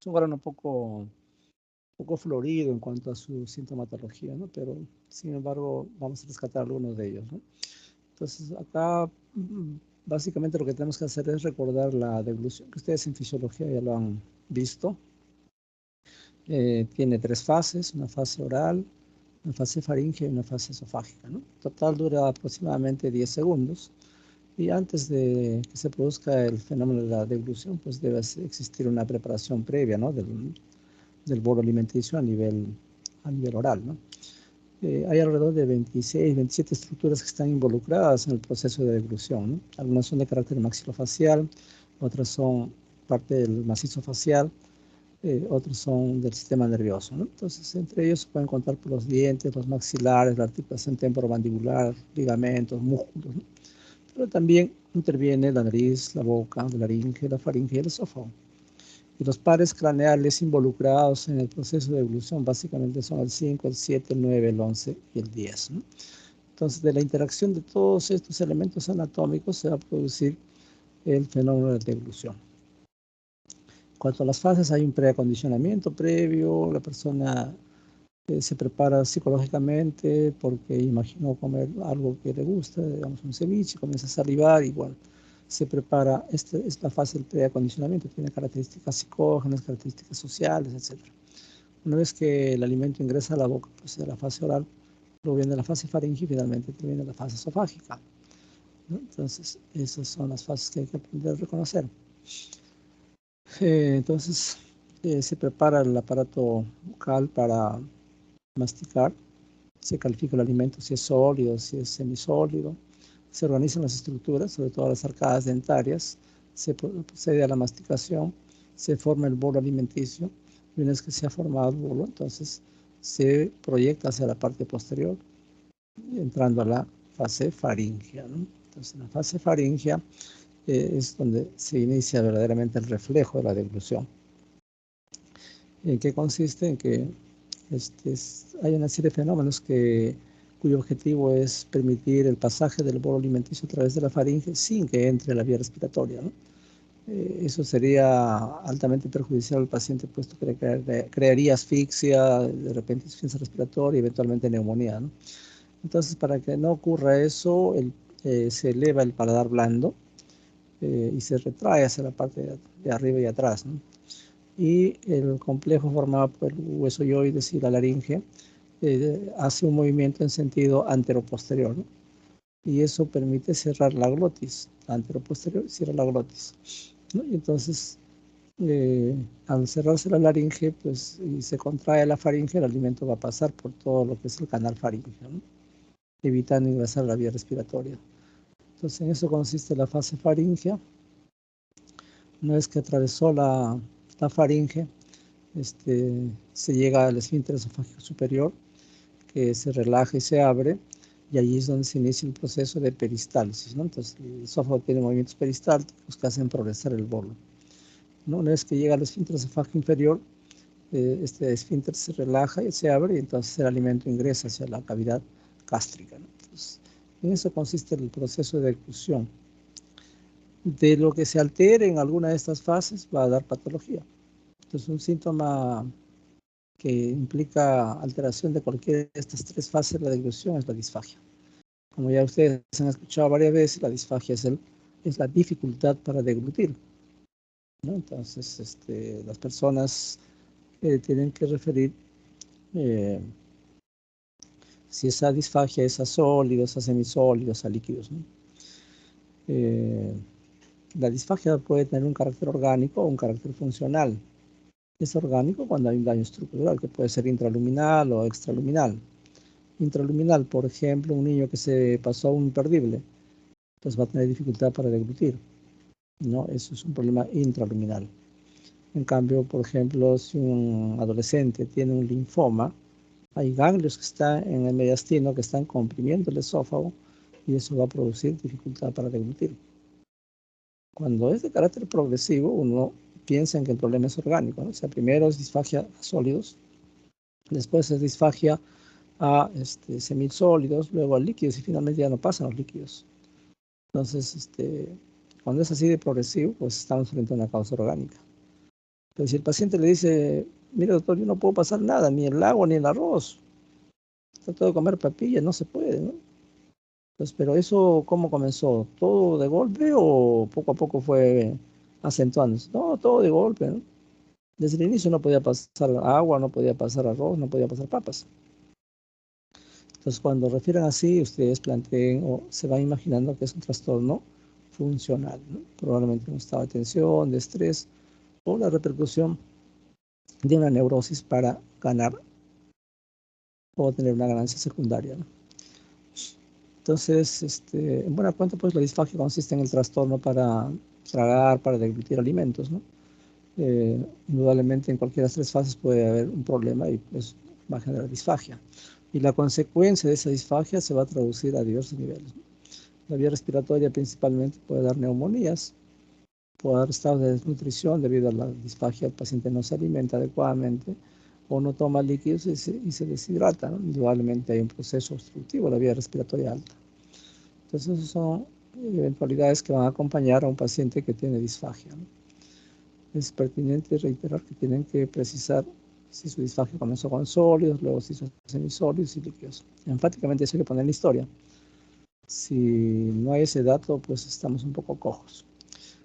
Es un órgano poco florido en cuanto a su sintomatología, ¿no? Pero, sin embargo, vamos a rescatar algunos de ellos, ¿no? Entonces, acá básicamente lo que tenemos que hacer es recordar la deglución, que ustedes en fisiología ya lo han visto. Tiene 3 fases, una fase oral, una fase faríngea y una fase esofágica, ¿no? Total dura aproximadamente 10 segundos. Y antes de que se produzca el fenómeno de la deglución, pues debe existir una preparación previa, ¿no? del bolo alimenticio a nivel oral, ¿no? Hay alrededor de 26, 27 estructuras que están involucradas en el proceso de deglución, ¿no? Algunas son de carácter maxilofacial, otras son parte del macizo facial, otros son del sistema nervioso, ¿no? Entonces, entre ellos se pueden contar por los dientes, los maxilares, la articulación temporomandibular, ligamentos, músculos, ¿no? Pero también interviene la nariz, la boca, la laringe, la faringe y el esófago. Y los pares craneales involucrados en el proceso de evolución básicamente son el 5, el 7, el 9, el 11 y el 10, ¿no? Entonces, de la interacción de todos estos elementos anatómicos se va a producir el fenómeno de deglución. En cuanto a las fases, hay un preacondicionamiento previo, la persona se prepara psicológicamente porque imaginó comer algo que le gusta, digamos un ceviche, comienza a salivar y bueno, se prepara, esta fase del preacondicionamiento tiene características psicógenas, características sociales, etc. Una vez que el alimento ingresa a la boca, pues de la fase oral, luego viene la fase faríngea y finalmente viene la fase esofágica, ¿no? Entonces, esas son las fases que hay que aprender a reconocer. Entonces, se prepara el aparato bucal para masticar, se califica el alimento si es sólido, si es semisólido, se organizan las estructuras, sobre todo las arcadas dentarias, se procede a la masticación, se forma el bolo alimenticio y una vez que se ha formado el bolo, entonces se proyecta hacia la parte posterior, entrando a la fase faríngea, ¿no? Entonces, en la fase faríngea es donde se inicia verdaderamente el reflejo de la deglución. ¿En qué consiste? En que hay una serie de fenómenos cuyo objetivo es permitir el pasaje del bolo alimenticio a través de la faringe sin que entre la vía respiratoria, ¿no? Eso sería altamente perjudicial al paciente, puesto que crearía asfixia, de repente insuficiencia respiratoria y eventualmente neumonía, ¿no? Entonces, para que no ocurra eso, se eleva el paladar blando y se retrae hacia la parte de arriba y atrás, ¿no? Y el complejo formado por el hueso yoides y la laringe hace un movimiento en sentido anteroposterior, ¿no? Y eso permite cerrar la glotis, anteroposterior, cierra la glotis, ¿no? Y entonces, al cerrarse la laringe, pues, y se contrae la faringe, el alimento va a pasar por todo lo que es el canal faríngeo, ¿no? Evitando ingresar a la vía respiratoria. Entonces, en eso consiste la fase faríngea. Una vez que atravesó la faringe, se llega al esfínter esofágico superior, que se relaja y se abre, y allí es donde se inicia el proceso de peristalsis, ¿no? Entonces, el esófago tiene movimientos peristálticos que hacen progresar el bolo, ¿no? Una vez que llega al esfínter esofágico inferior, este esfínter se relaja y se abre, y entonces el alimento ingresa hacia la cavidad gástrica, ¿no? Entonces, en eso consiste el proceso de deglución. De lo que se altere en alguna de estas fases va a dar patología. Entonces, un síntoma que implica alteración de cualquiera de estas 3 fases de la deglución es la disfagia. Como ya ustedes han escuchado varias veces, la disfagia es la dificultad para deglutir, ¿no? Entonces, las personas tienen que referir si esa disfagia es a sólidos, a semisólidos, a líquidos, ¿no? La disfagia puede tener un carácter orgánico o un carácter funcional. Es orgánico cuando hay un daño estructural, que puede ser intraluminal o extraluminal. Intraluminal, por ejemplo, un niño que se pasó un imperdible, pues va a tener dificultad para deglutir, ¿no? Eso es un problema intraluminal. En cambio, por ejemplo, si un adolescente tiene un linfoma, hay ganglios que están en el mediastino que están comprimiendo el esófago y eso va a producir dificultad para deglutir. Cuando es de carácter progresivo, uno piensa en que el problema es orgánico, ¿no? O sea, primero es disfagia a sólidos, después es disfagia a semisólidos, luego a líquidos y finalmente ya no pasan los líquidos. Entonces, cuando es así de progresivo, pues estamos frente a una causa orgánica. Pero si el paciente le dice, mire doctor, yo no puedo pasar nada, ni el agua ni el arroz, trato de comer papilla, no se puede, ¿no? Pues, pero eso, ¿cómo comenzó? ¿Todo de golpe o poco a poco fue acentuándose? No, todo de golpe, ¿no? Desde el inicio no podía pasar agua, no podía pasar arroz, no podía pasar papas. Entonces, cuando refieren así, ustedes planteen o se van imaginando que es un trastorno funcional, ¿no? Probablemente un estado de tensión, de estrés o la repercusión de una neurosis para ganar o tener una ganancia secundaria, ¿no? Entonces, en buena cuenta, pues la disfagia consiste en el trastorno para tragar, para deglutir alimentos, ¿no? Indudablemente en cualquiera de las tres fases puede haber un problema y pues va a generar disfagia. Y la consecuencia de esa disfagia se va a traducir a diversos niveles, ¿no? La vía respiratoria principalmente puede dar neumonías, puede dar estados de desnutrición debido a la disfagia, el paciente no se alimenta adecuadamente o no toma líquidos y se deshidrata, ¿no? Indudablemente hay un proceso obstructivo de la vía respiratoria alta. Entonces, esas son eventualidades que van a acompañar a un paciente que tiene disfagia, ¿no? Es pertinente reiterar que tienen que precisar si su disfagia comenzó con sólidos, luego si son semisólidos y líquidos. Enfáticamente eso hay que poner en la historia. Si no hay ese dato, pues estamos un poco cojos.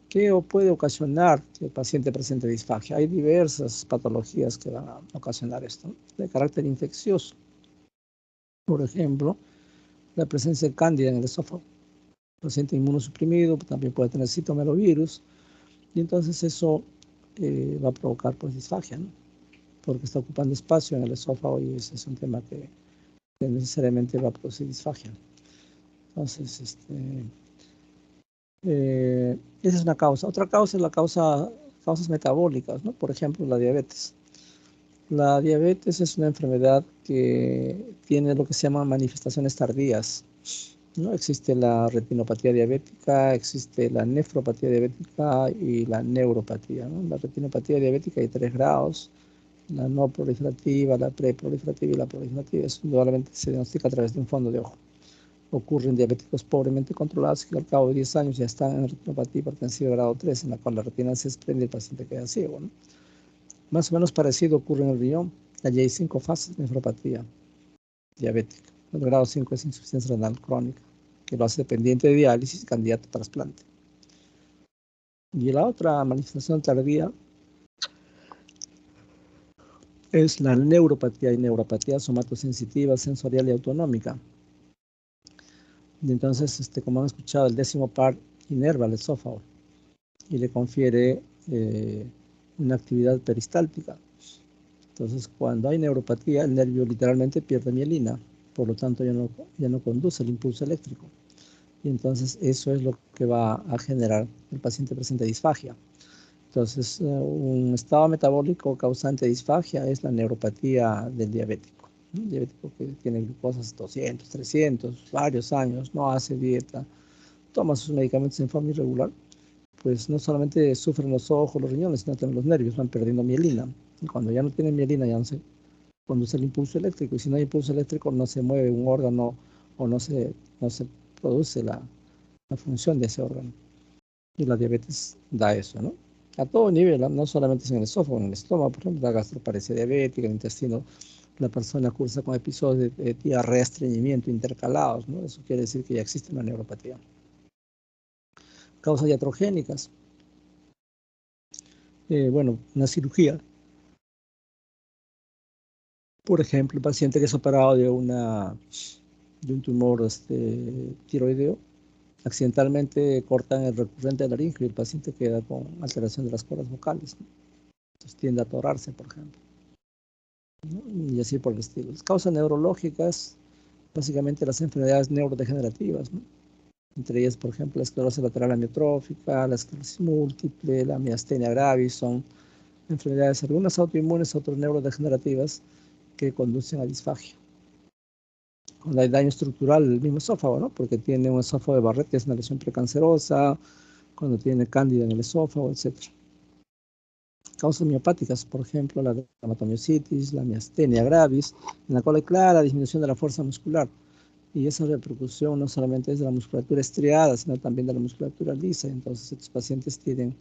¿Qué puede ocasionar que el paciente presente disfagia? Hay diversas patologías que van a ocasionar esto, ¿no? De carácter infeccioso. Por ejemplo, la presencia de cándida en el esófago. El paciente inmunosuprimido también puede tener citomegalovirus y entonces eso va a provocar pues disfagia, ¿no? Porque está ocupando espacio en el esófago y ese es un tema que necesariamente va a producir disfagia. Entonces, esa es una causa. Otra causa es causas metabólicas, ¿no? Por ejemplo, la diabetes. La diabetes es una enfermedad que tiene lo que se llaman manifestaciones tardías, ¿no? Existe la retinopatía diabética, existe la nefropatía diabética y la neuropatía, ¿no? La retinopatía diabética hay 3 grados, la no proliferativa, la preproliferativa y la proliferativa. Eso indudablemente se diagnostica a través de un fondo de ojo. Ocurre en diabéticos pobremente controlados que al cabo de 10 años ya están en retinopatía hipertensiva grado 3, en la cual la retina se desprende y el paciente queda ciego, ¿no? Más o menos parecido ocurre en el riñón. Allí hay 5 fases de nefropatía diabética. El grado 5 es insuficiencia renal crónica, que lo hace dependiente de diálisis y candidato a trasplante. Y la otra manifestación tardía es la neuropatía y neuropatía somatosensitiva, sensorial y autonómica. Y entonces, como han escuchado, el 10º par inerva el esófago y le confiere una actividad peristáltica. Entonces, cuando hay neuropatía, el nervio literalmente pierde mielina, por lo tanto ya no conduce el impulso eléctrico. Y entonces eso es lo que va a generar el paciente presente disfagia. Entonces, un estado metabólico causante de disfagia es la neuropatía del diabético. Un diabético que tiene glucosas 200, 300, varios años, no hace dieta, toma sus medicamentos en forma irregular, pues no solamente sufren los ojos, los riñones, sino también los nervios, van perdiendo mielina. Y cuando ya no tienen mielina, ya no se conduce el impulso eléctrico. Y si no hay impulso eléctrico, no se mueve un órgano o no se produce la función de ese órgano. Y la diabetes da eso, ¿no? A todo nivel, no solamente en el esófago, en el estómago, por ejemplo, la gastroparesia diabética, el intestino, la persona cursa con episodios de diarrea, estreñimiento intercalados, ¿no? Eso quiere decir que ya existe una neuropatía. Causas iatrogénicas. Bueno, una cirugía. Por ejemplo, el paciente que es operado de un tumor tiroideo, accidentalmente cortan el recurrente de la laringe y el paciente queda con alteración de las cuerdas vocales, ¿no? Entonces tiende a atorarse, por ejemplo, ¿no? Y así por el estilo. Las causas neurológicas, básicamente las enfermedades neurodegenerativas, ¿no? Entre ellas, por ejemplo, la esclerosis lateral amiotrófica, la esclerosis múltiple, la miastenia gravis, son enfermedades algunas autoinmunes, otras neurodegenerativas que conducen a disfagia. Cuando hay daño estructural del mismo esófago, ¿no? Porque tiene un esófago de Barrett, que es una lesión precancerosa, cuando tiene cándida en el esófago, etc. Causas miopáticas, por ejemplo, la dermatomiositis, la miastenia gravis, en la cual hay clara disminución de la fuerza muscular. Y esa repercusión no solamente es de la musculatura estriada, sino también de la musculatura lisa. Entonces, estos pacientes tienen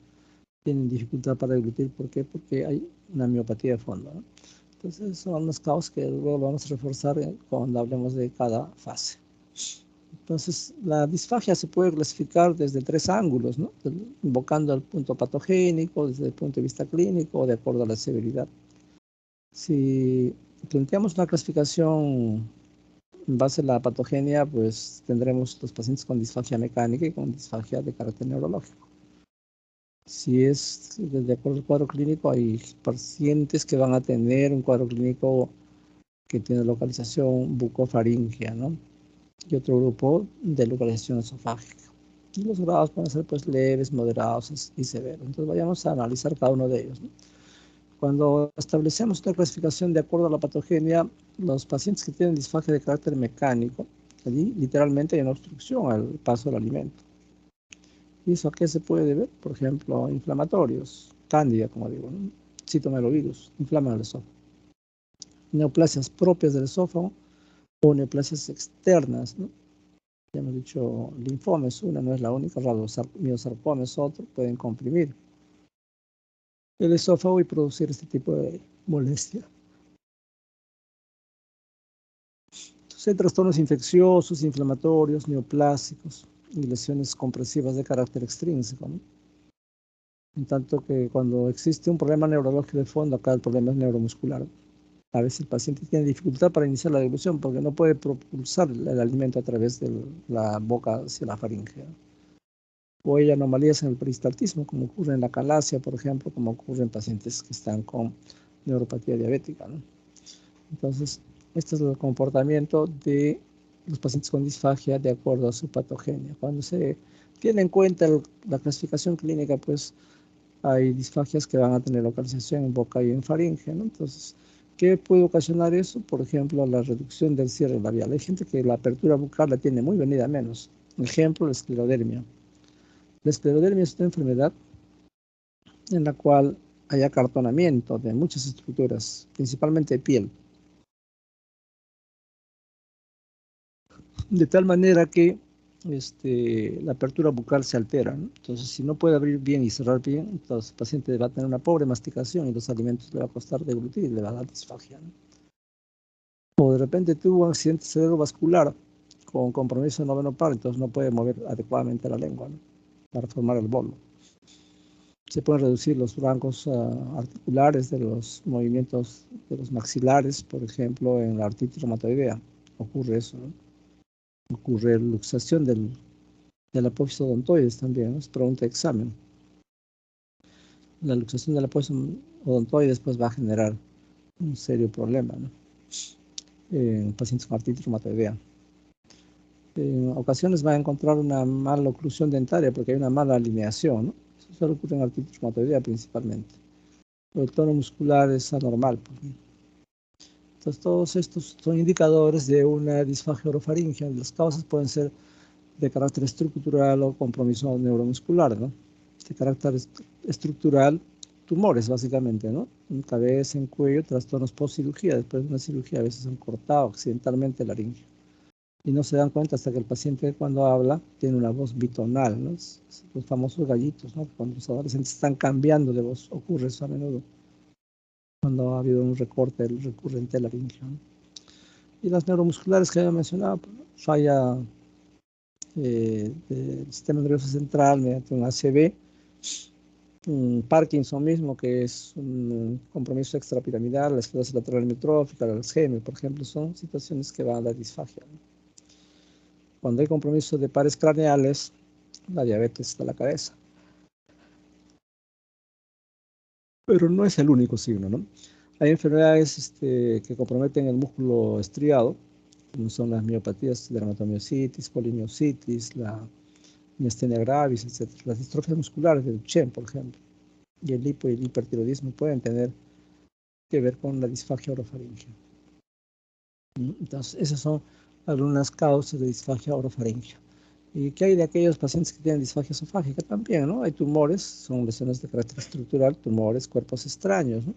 tienen dificultad para deglutir. ¿Por qué? Porque hay una miopatía de fondo, ¿no? Entonces, son las causas que luego lo vamos a reforzar cuando hablemos de cada fase. Entonces, la disfagia se puede clasificar desde 3 ángulos, ¿no? Invocando el punto patogénico, desde el punto de vista clínico, o de acuerdo a la severidad. Si planteamos una clasificación en base a la patogenia, pues tendremos los pacientes con disfagia mecánica y con disfagia de carácter neurológico. Si es de acuerdo al cuadro clínico, hay pacientes que van a tener un cuadro clínico que tiene localización bucofaringea, ¿no? Y otro grupo de localización esofágica. Y los grados pueden ser pues leves, moderados y severos. Entonces vayamos a analizar cada uno de ellos, ¿no? Cuando establecemos una clasificación de acuerdo a la patogenia, los pacientes que tienen disfagia de carácter mecánico, allí literalmente hay una obstrucción al paso del alimento. ¿Y eso a qué se puede deber? Por ejemplo, inflamatorios, cándida, como digo, ¿no? Citomegalovirus, inflaman el esófago. Neoplasias propias del esófago o neoplasias externas, ¿no? Ya hemos dicho, linfoma es una, no es la única, miosarcoma es otro, pueden comprimir el esófago y producir este tipo de molestia. Entonces, hay trastornos infecciosos, inflamatorios, neoplásicos y lesiones compresivas de carácter extrínseco, ¿no? En tanto que cuando existe un problema neurológico de fondo, acá el problema es neuromuscular. A veces el paciente tiene dificultad para iniciar la deglución porque no puede propulsar el alimento a través de la boca hacia la faringe. O hay anomalías en el peristaltismo, como ocurre en la calasia, por ejemplo, como ocurre en pacientes que están con neuropatía diabética, ¿no? Entonces, este es el comportamiento de los pacientes con disfagia de acuerdo a su patogenia. Cuando se tiene en cuenta la clasificación clínica, pues hay disfagias que van a tener localización en boca y en faringe, ¿no? Entonces, ¿qué puede ocasionar eso? Por ejemplo, la reducción del cierre labial. Hay gente que la apertura bucal la tiene muy venida a menos. Ejemplo, la esclerodermia. La esclerodermia es una enfermedad en la cual hay acartonamiento de muchas estructuras, principalmente piel, de tal manera que la apertura bucal se altera, ¿no? Entonces, si no puede abrir bien y cerrar bien, entonces el paciente va a tener una pobre masticación y los alimentos le va a costar deglutir y le va a dar disfagia, ¿no? O de repente tuvo un accidente cerebrovascular con compromiso de noveno par, entonces no puede mover adecuadamente la lengua, ¿no? Para formar el bolo. Se pueden reducir los rangos articulares de los movimientos de los maxilares, por ejemplo, en la artritis reumatoidea. Ocurre eso, ¿no? Ocurre luxación del apófisis odontoides también, ¿no? Es pregunta de examen. La luxación del apófisis odontoides pues va a generar un serio problema, ¿no? En pacientes con artritis reumatoidea. En ocasiones va a encontrar una mala oclusión dentaria porque hay una mala alineación, ¿no? Eso solo ocurre en artritis reumatoidea principalmente. El tono muscular es anormal, pues. Entonces, todos estos son indicadores de una disfagia orofaringea. Las causas pueden ser de carácter estructural o compromiso neuromuscular, ¿no? De carácter estructural, tumores, básicamente, ¿no? En cabeza, en cuello, trastornos post-cirugía. Después de una cirugía, a veces han cortado accidentalmente la laringe. Y no se dan cuenta hasta que el paciente, cuando habla, tiene una voz bitonal, ¿no? Los famosos gallitos, ¿no? Cuando los adolescentes están cambiando de voz, ocurre eso a menudo cuando ha habido un recorte recurrente de laringe, ¿no? Y las neuromusculares que había mencionado, pues, falla del sistema nervioso central mediante un ACV, un Parkinson mismo, que es un compromiso extrapiramidal, la esclerosis lateral amiotrófica, el Alzheimer, por ejemplo, son situaciones que van a dar disfagia, ¿no? Cuando hay compromiso de pares craneales, la diabetes de la cabeza. Pero no es el único signo, ¿no? Hay enfermedades que comprometen el músculo estriado, como son las miopatías, dermatomiositis, polimiositis, la miastenia gravis, etc. Las distrofias musculares de Duchenne, por ejemplo, y el hipo y el hipertiroidismo pueden tener que ver con la disfagia orofaringea. Entonces, esas son algunas causas de disfagia orofaringea. ¿Y qué hay de aquellos pacientes que tienen disfagia esofágica? También, ¿no? Hay tumores, son lesiones de carácter estructural, tumores, cuerpos extraños, ¿no?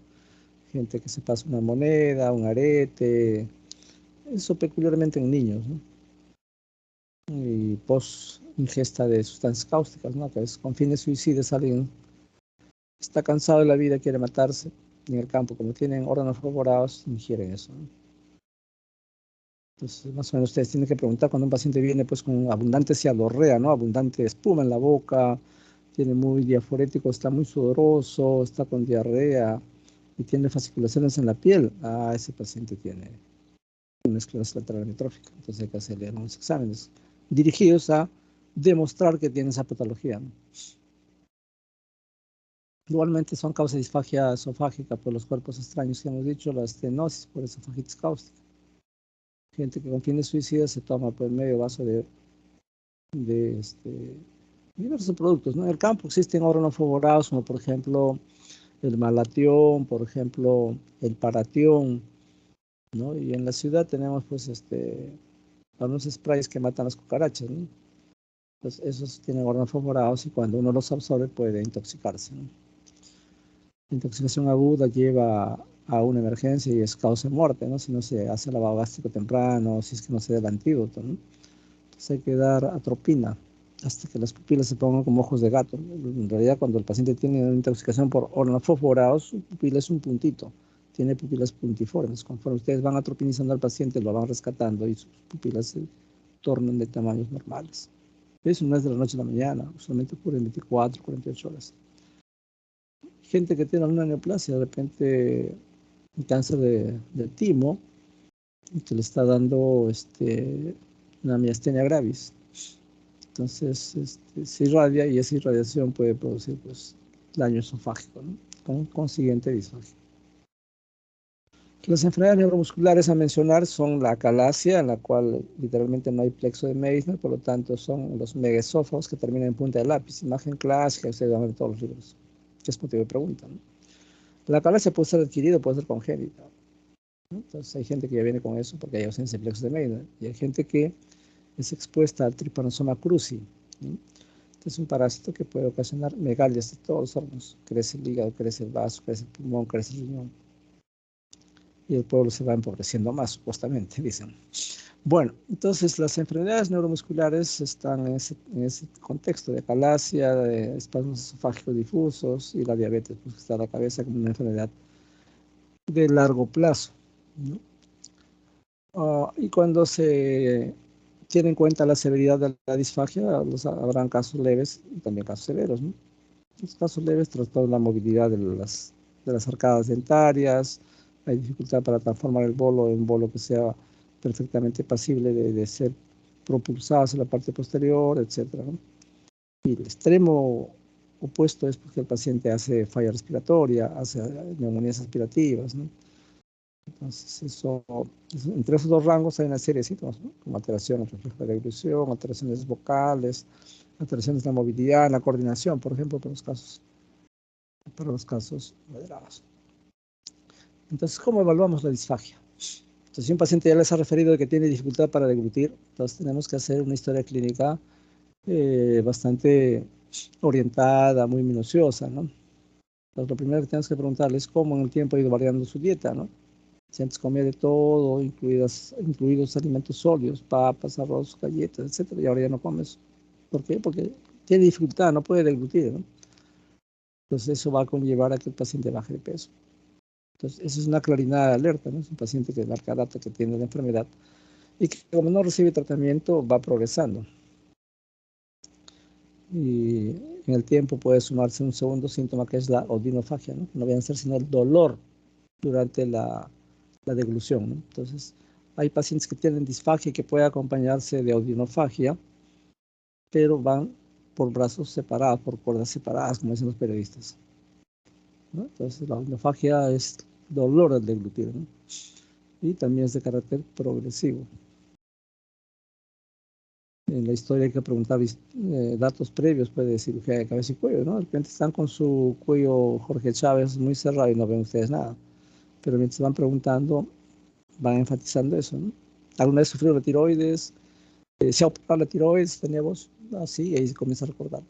Gente que se pasa una moneda, un arete, eso peculiarmente en niños, ¿no? Y post ingesta de sustancias cáusticas, ¿no? Que es con fines suicidas alguien está cansado de la vida, quiere matarse. En el campo, como tienen órganos perforados, ingieren eso, ¿no? Entonces, más o menos ustedes tienen que preguntar cuando un paciente viene pues con abundante cialorrea, ¿no? Abundante espuma en la boca, tiene muy diaforético, está muy sudoroso, está con diarrea y tiene fasciculaciones en la piel. Ah, ese paciente tiene una esclerosis lateral amiotrófica. Entonces hay que hacerle unos exámenes dirigidos a demostrar que tiene esa patología, ¿no? Igualmente son causas de disfagia esofágica por los cuerpos extraños que hemos dicho, la estenosis por esofagitis cáustica. Gente que con fines suicidas se toma pues medio vaso de diversos productos, ¿no? En el campo existen órganos favorados como por ejemplo el malatión, por ejemplo el paratión, ¿no? Y en la ciudad tenemos pues algunos sprays que matan las cucarachas, ¿no? Entonces esos tienen órganos favorados y cuando uno los absorbe puede intoxicarse, ¿no? La intoxicación aguda lleva a una emergencia y es causa de muerte, ¿no? Si no se hace lavado gástrico temprano, si es que no se da el antídoto, ¿no? Entonces hay que dar atropina hasta que las pupilas se pongan como ojos de gato. En realidad, cuando el paciente tiene una intoxicación por órganos fosforados, su pupila es un puntito, tiene pupilas puntiformes. Conforme ustedes van atropinizando al paciente, lo van rescatando y sus pupilas se tornan de tamaños normales. Eso no es de la noche a la mañana, solamente ocurre en 24, 48 horas. Gente que tiene una neoplasia, de repente un cáncer de timo, y que le está dando una miastenia gravis. Entonces, se irradia y esa irradiación puede producir pues, daño esofágico, ¿no? Con consiguiente disfagia. Las enfermedades neuromusculares a mencionar son la acalasia, en la cual literalmente no hay plexo de Meissner, por lo tanto son los megaesófagos que terminan en punta de lápiz. Imagen clásica, ustedes van a ver en todos los libros. Es motivo de pregunta, ¿no? La acalasia puede ser adquirida, puede ser congénita, ¿no? Entonces hay gente que ya viene con eso porque hay ausencia de plexo de Meissner. Y hay gente que es expuesta al trypanosoma cruzi, ¿no? Es un parásito que puede ocasionar megalias de todos los órganos. Crece el hígado, crece el vaso, crece el pulmón, crece el riñón. Y el pueblo se va empobreciendo más, supuestamente, dicen. Bueno, entonces las enfermedades neuromusculares están en ese contexto de acalasia, de espasmos esofágicos difusos y la diabetes, pues que está a la cabeza como una enfermedad de largo plazo, ¿no? Y cuando se tiene en cuenta la severidad de la disfagia, habrán casos leves y también casos severos, ¿no? Los casos leves trastornan la movilidad de las arcadas dentarias, hay dificultad para transformar el bolo en un bolo que sea perfectamente pasible de ser propulsado hacia la parte posterior, etc., ¿no? Y el extremo opuesto es porque el paciente hace falla respiratoria, hace neumonías aspirativas, ¿no? Entonces, entre esos dos rangos hay una serie de síntomas, ¿no? Como alteraciones del reflejo de la deglución, alteraciones vocales, alteraciones de la movilidad, la coordinación, por ejemplo, para los casos moderados. Entonces, ¿cómo evaluamos la disfagia? Entonces, si un paciente ya les ha referido de que tiene dificultad para deglutir, entonces tenemos que hacer una historia clínica bastante orientada, muy minuciosa, ¿no? Entonces, lo primero que tenemos que preguntarles es cómo en el tiempo ha ido variando su dieta, ¿no? Si antes comía de todo, incluidos alimentos sólidos, papas, arroz, galletas, etcétera, y ahora ya no come eso. ¿Por qué? Porque tiene dificultad, no puede deglutir, ¿no? Entonces, eso va a conllevar a que el paciente baje de peso. Entonces, eso es una claridad de alerta, ¿no? Es un paciente que marca data que tiene la enfermedad y que como no recibe tratamiento va progresando. Y en el tiempo puede sumarse un segundo síntoma que es la odinofagia, ¿no? No viene a ser sino el dolor durante la deglución, ¿no? Entonces, hay pacientes que tienen disfagia que puede acompañarse de odinofagia, pero van por brazos separados, por cuerdas separadas, como dicen los periodistas, ¿no? Entonces, la odinofagia es dolor al deglutir, ¿no? Y también es de carácter progresivo. En la historia hay que preguntar datos previos pues, de cirugía de cabeza y cuello, ¿no? De repente están con su cuello Jorge Chávez muy cerrado y no ven ustedes nada. Pero mientras van preguntando, van enfatizando eso, ¿no? ¿Alguna vez sufrió la tiroides? ¿Se ha operado la tiroides? ¿Tenía voz? Así, y ahí se comienza a recordar.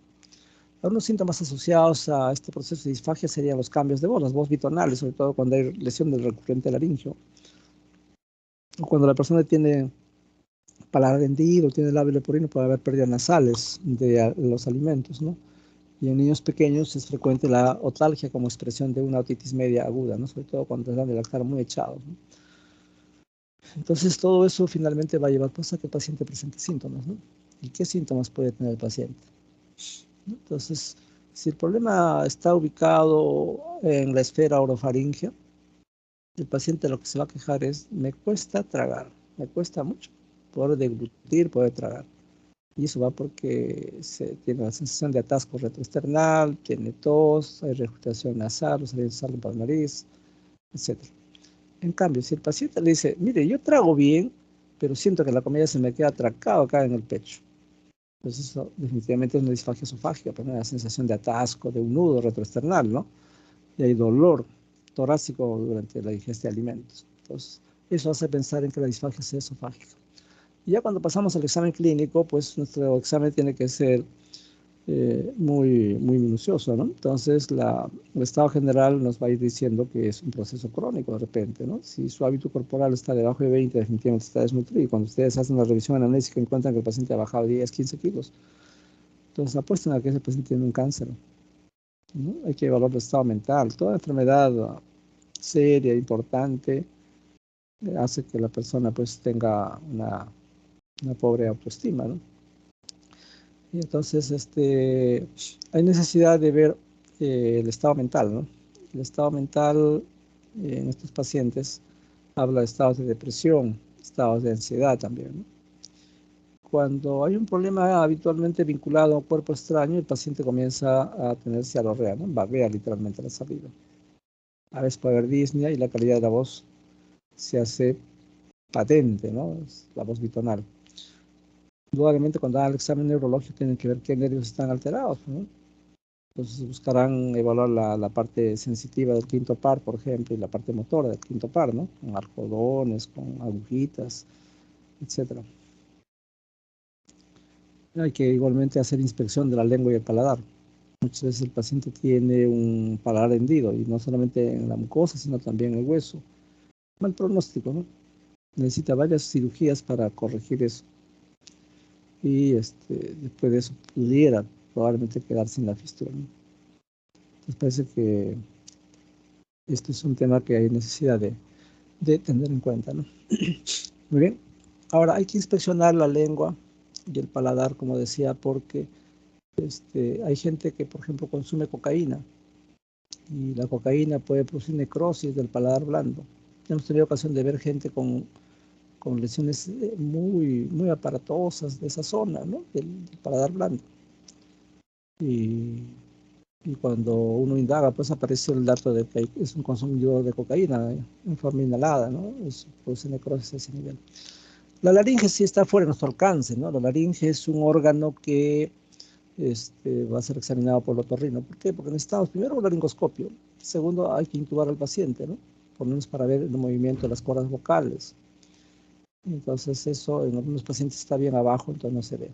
Algunos síntomas asociados a este proceso de disfagia serían los cambios de voz, las voz bitonales, sobre todo cuando hay lesión del recurrente laringio. O cuando la persona tiene paladar hendido, tiene labio leporino, puede haber pérdidas nasales de los alimentos, ¿no? Y en niños pequeños es frecuente la otalgia como expresión de una otitis media aguda, ¿no? Sobre todo cuando están de lactar muy echados, ¿no? Entonces todo eso finalmente va a llevar pues, a que el paciente presente síntomas, ¿no? ¿Y qué síntomas puede tener el paciente? ¿No? Entonces, si el problema está ubicado en la esfera orofaringea, el paciente lo que se va a quejar es, me cuesta tragar, me cuesta mucho poder deglutir, poder tragar. Y eso va porque se tiene la sensación de atasco retroesternal, tiene tos, hay regurgitación nasal, los alientos salen por la nariz, etc. En cambio, si el paciente le dice, mire, yo trago bien, pero siento que la comida se me queda atracada acá en el pecho. Entonces eso definitivamente es una disfagia esofágica, pero una sensación de atasco, de un nudo retroesternal, ¿no? Y hay dolor torácico durante la ingesta de alimentos. Entonces, eso hace pensar en que la disfagia sea esofágica. Y ya cuando pasamos al examen clínico, pues nuestro examen tiene que ser muy minucioso, ¿no? Entonces, el estado general nos va a ir diciendo que es un proceso crónico de repente, ¿no? Si su hábito corporal está debajo de 20, definitivamente está desnutrido. Y cuando ustedes hacen la revisión análisis encuentran que el paciente ha bajado 10, 15 kilos. Entonces, apuestan a que ese paciente tiene un cáncer, ¿no? Hay que evaluar el estado mental. Toda enfermedad seria, importante, hace que la persona pues tenga una pobre autoestima, ¿no? Y entonces hay necesidad de ver el estado mental, ¿no? El estado mental en estos pacientes habla de estados de depresión, estados de ansiedad también, ¿no? Cuando hay un problema habitualmente vinculado a un cuerpo extraño, el paciente comienza a tener cialorrea, ¿no? Babea literalmente la saliva. A veces puede haber disnea y la calidad de la voz se hace patente, ¿no? Es la voz bitonal. Indudablemente cuando hagan el examen neurológico tienen que ver qué nervios están alterados, ¿no? Entonces buscarán evaluar la parte sensitiva del quinto par, por ejemplo, y la parte motora del quinto par, ¿no? Con algodones, con agujitas, etc. Hay que igualmente hacer inspección de la lengua y el paladar. Muchas veces el paciente tiene un paladar hendido, y no solamente en la mucosa, sino también en el hueso. Mal pronóstico, ¿no? Necesita varias cirugías para corregir eso. Y después de eso pudiera probablemente quedar sin la fístula, ¿no? Entonces parece que esto es un tema que hay necesidad de tener en cuenta, ¿no? Muy bien. Ahora hay que inspeccionar la lengua y el paladar, como decía, porque hay gente que, por ejemplo, consume cocaína y la cocaína puede producir necrosis del paladar blando. Hemos tenido ocasión de ver gente con lesiones muy aparatosas de esa zona, ¿no? Del paladar blando. Y cuando uno indaga, pues aparece el dato de que es un consumidor de cocaína en forma inhalada, ¿no? Eso produce necrosis a ese nivel. La laringe sí está fuera de nuestro alcance, ¿no? La laringe es un órgano que va a ser examinado por el otorrino. ¿Por qué? Porque necesitamos primero un laringoscopio. Segundo, hay que intubar al paciente, ¿no? Por lo menos para ver el movimiento de las cuerdas vocales. Entonces eso en algunos pacientes está bien abajo, entonces no se ve.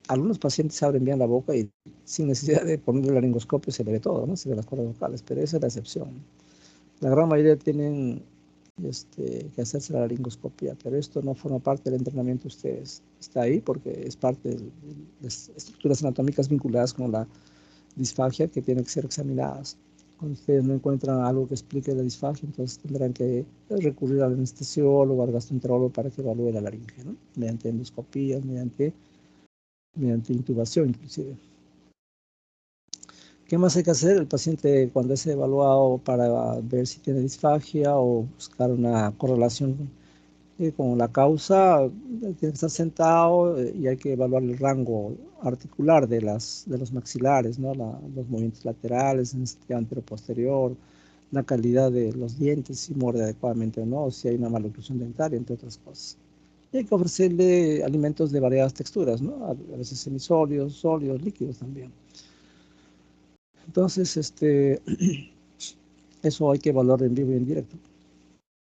Algunos pacientes abren bien la boca y sin necesidad de poner el laringoscopio se le ve todo, ¿no? Se ve las cuerdas vocales, pero esa es la excepción. La gran mayoría tienen que hacerse la laringoscopia, pero esto no forma parte del entrenamiento de ustedes. Está ahí porque es parte de las estructuras anatómicas vinculadas con la disfagia que tienen que ser examinadas. Cuando ustedes no encuentran algo que explique la disfagia, entonces tendrán que recurrir al anestesiólogo, al gastroenterólogo para que evalúe la laringe, ¿no? Mediante endoscopías, mediante intubación inclusive. ¿Qué más hay que hacer? El paciente cuando es evaluado para ver si tiene disfagia o buscar una correlación con la causa, tiene que estar sentado y hay que evaluar el rango articular de los maxilares, ¿no? Los movimientos laterales, en el sentido anteroposterior, la calidad de los dientes, si muerde adecuadamente o no, si hay una maloclusión dentaria, entre otras cosas. Y hay que ofrecerle alimentos de variadas texturas, ¿no? A veces semisólidos, sólidos, líquidos también. Entonces, eso hay que evaluar en vivo y en directo.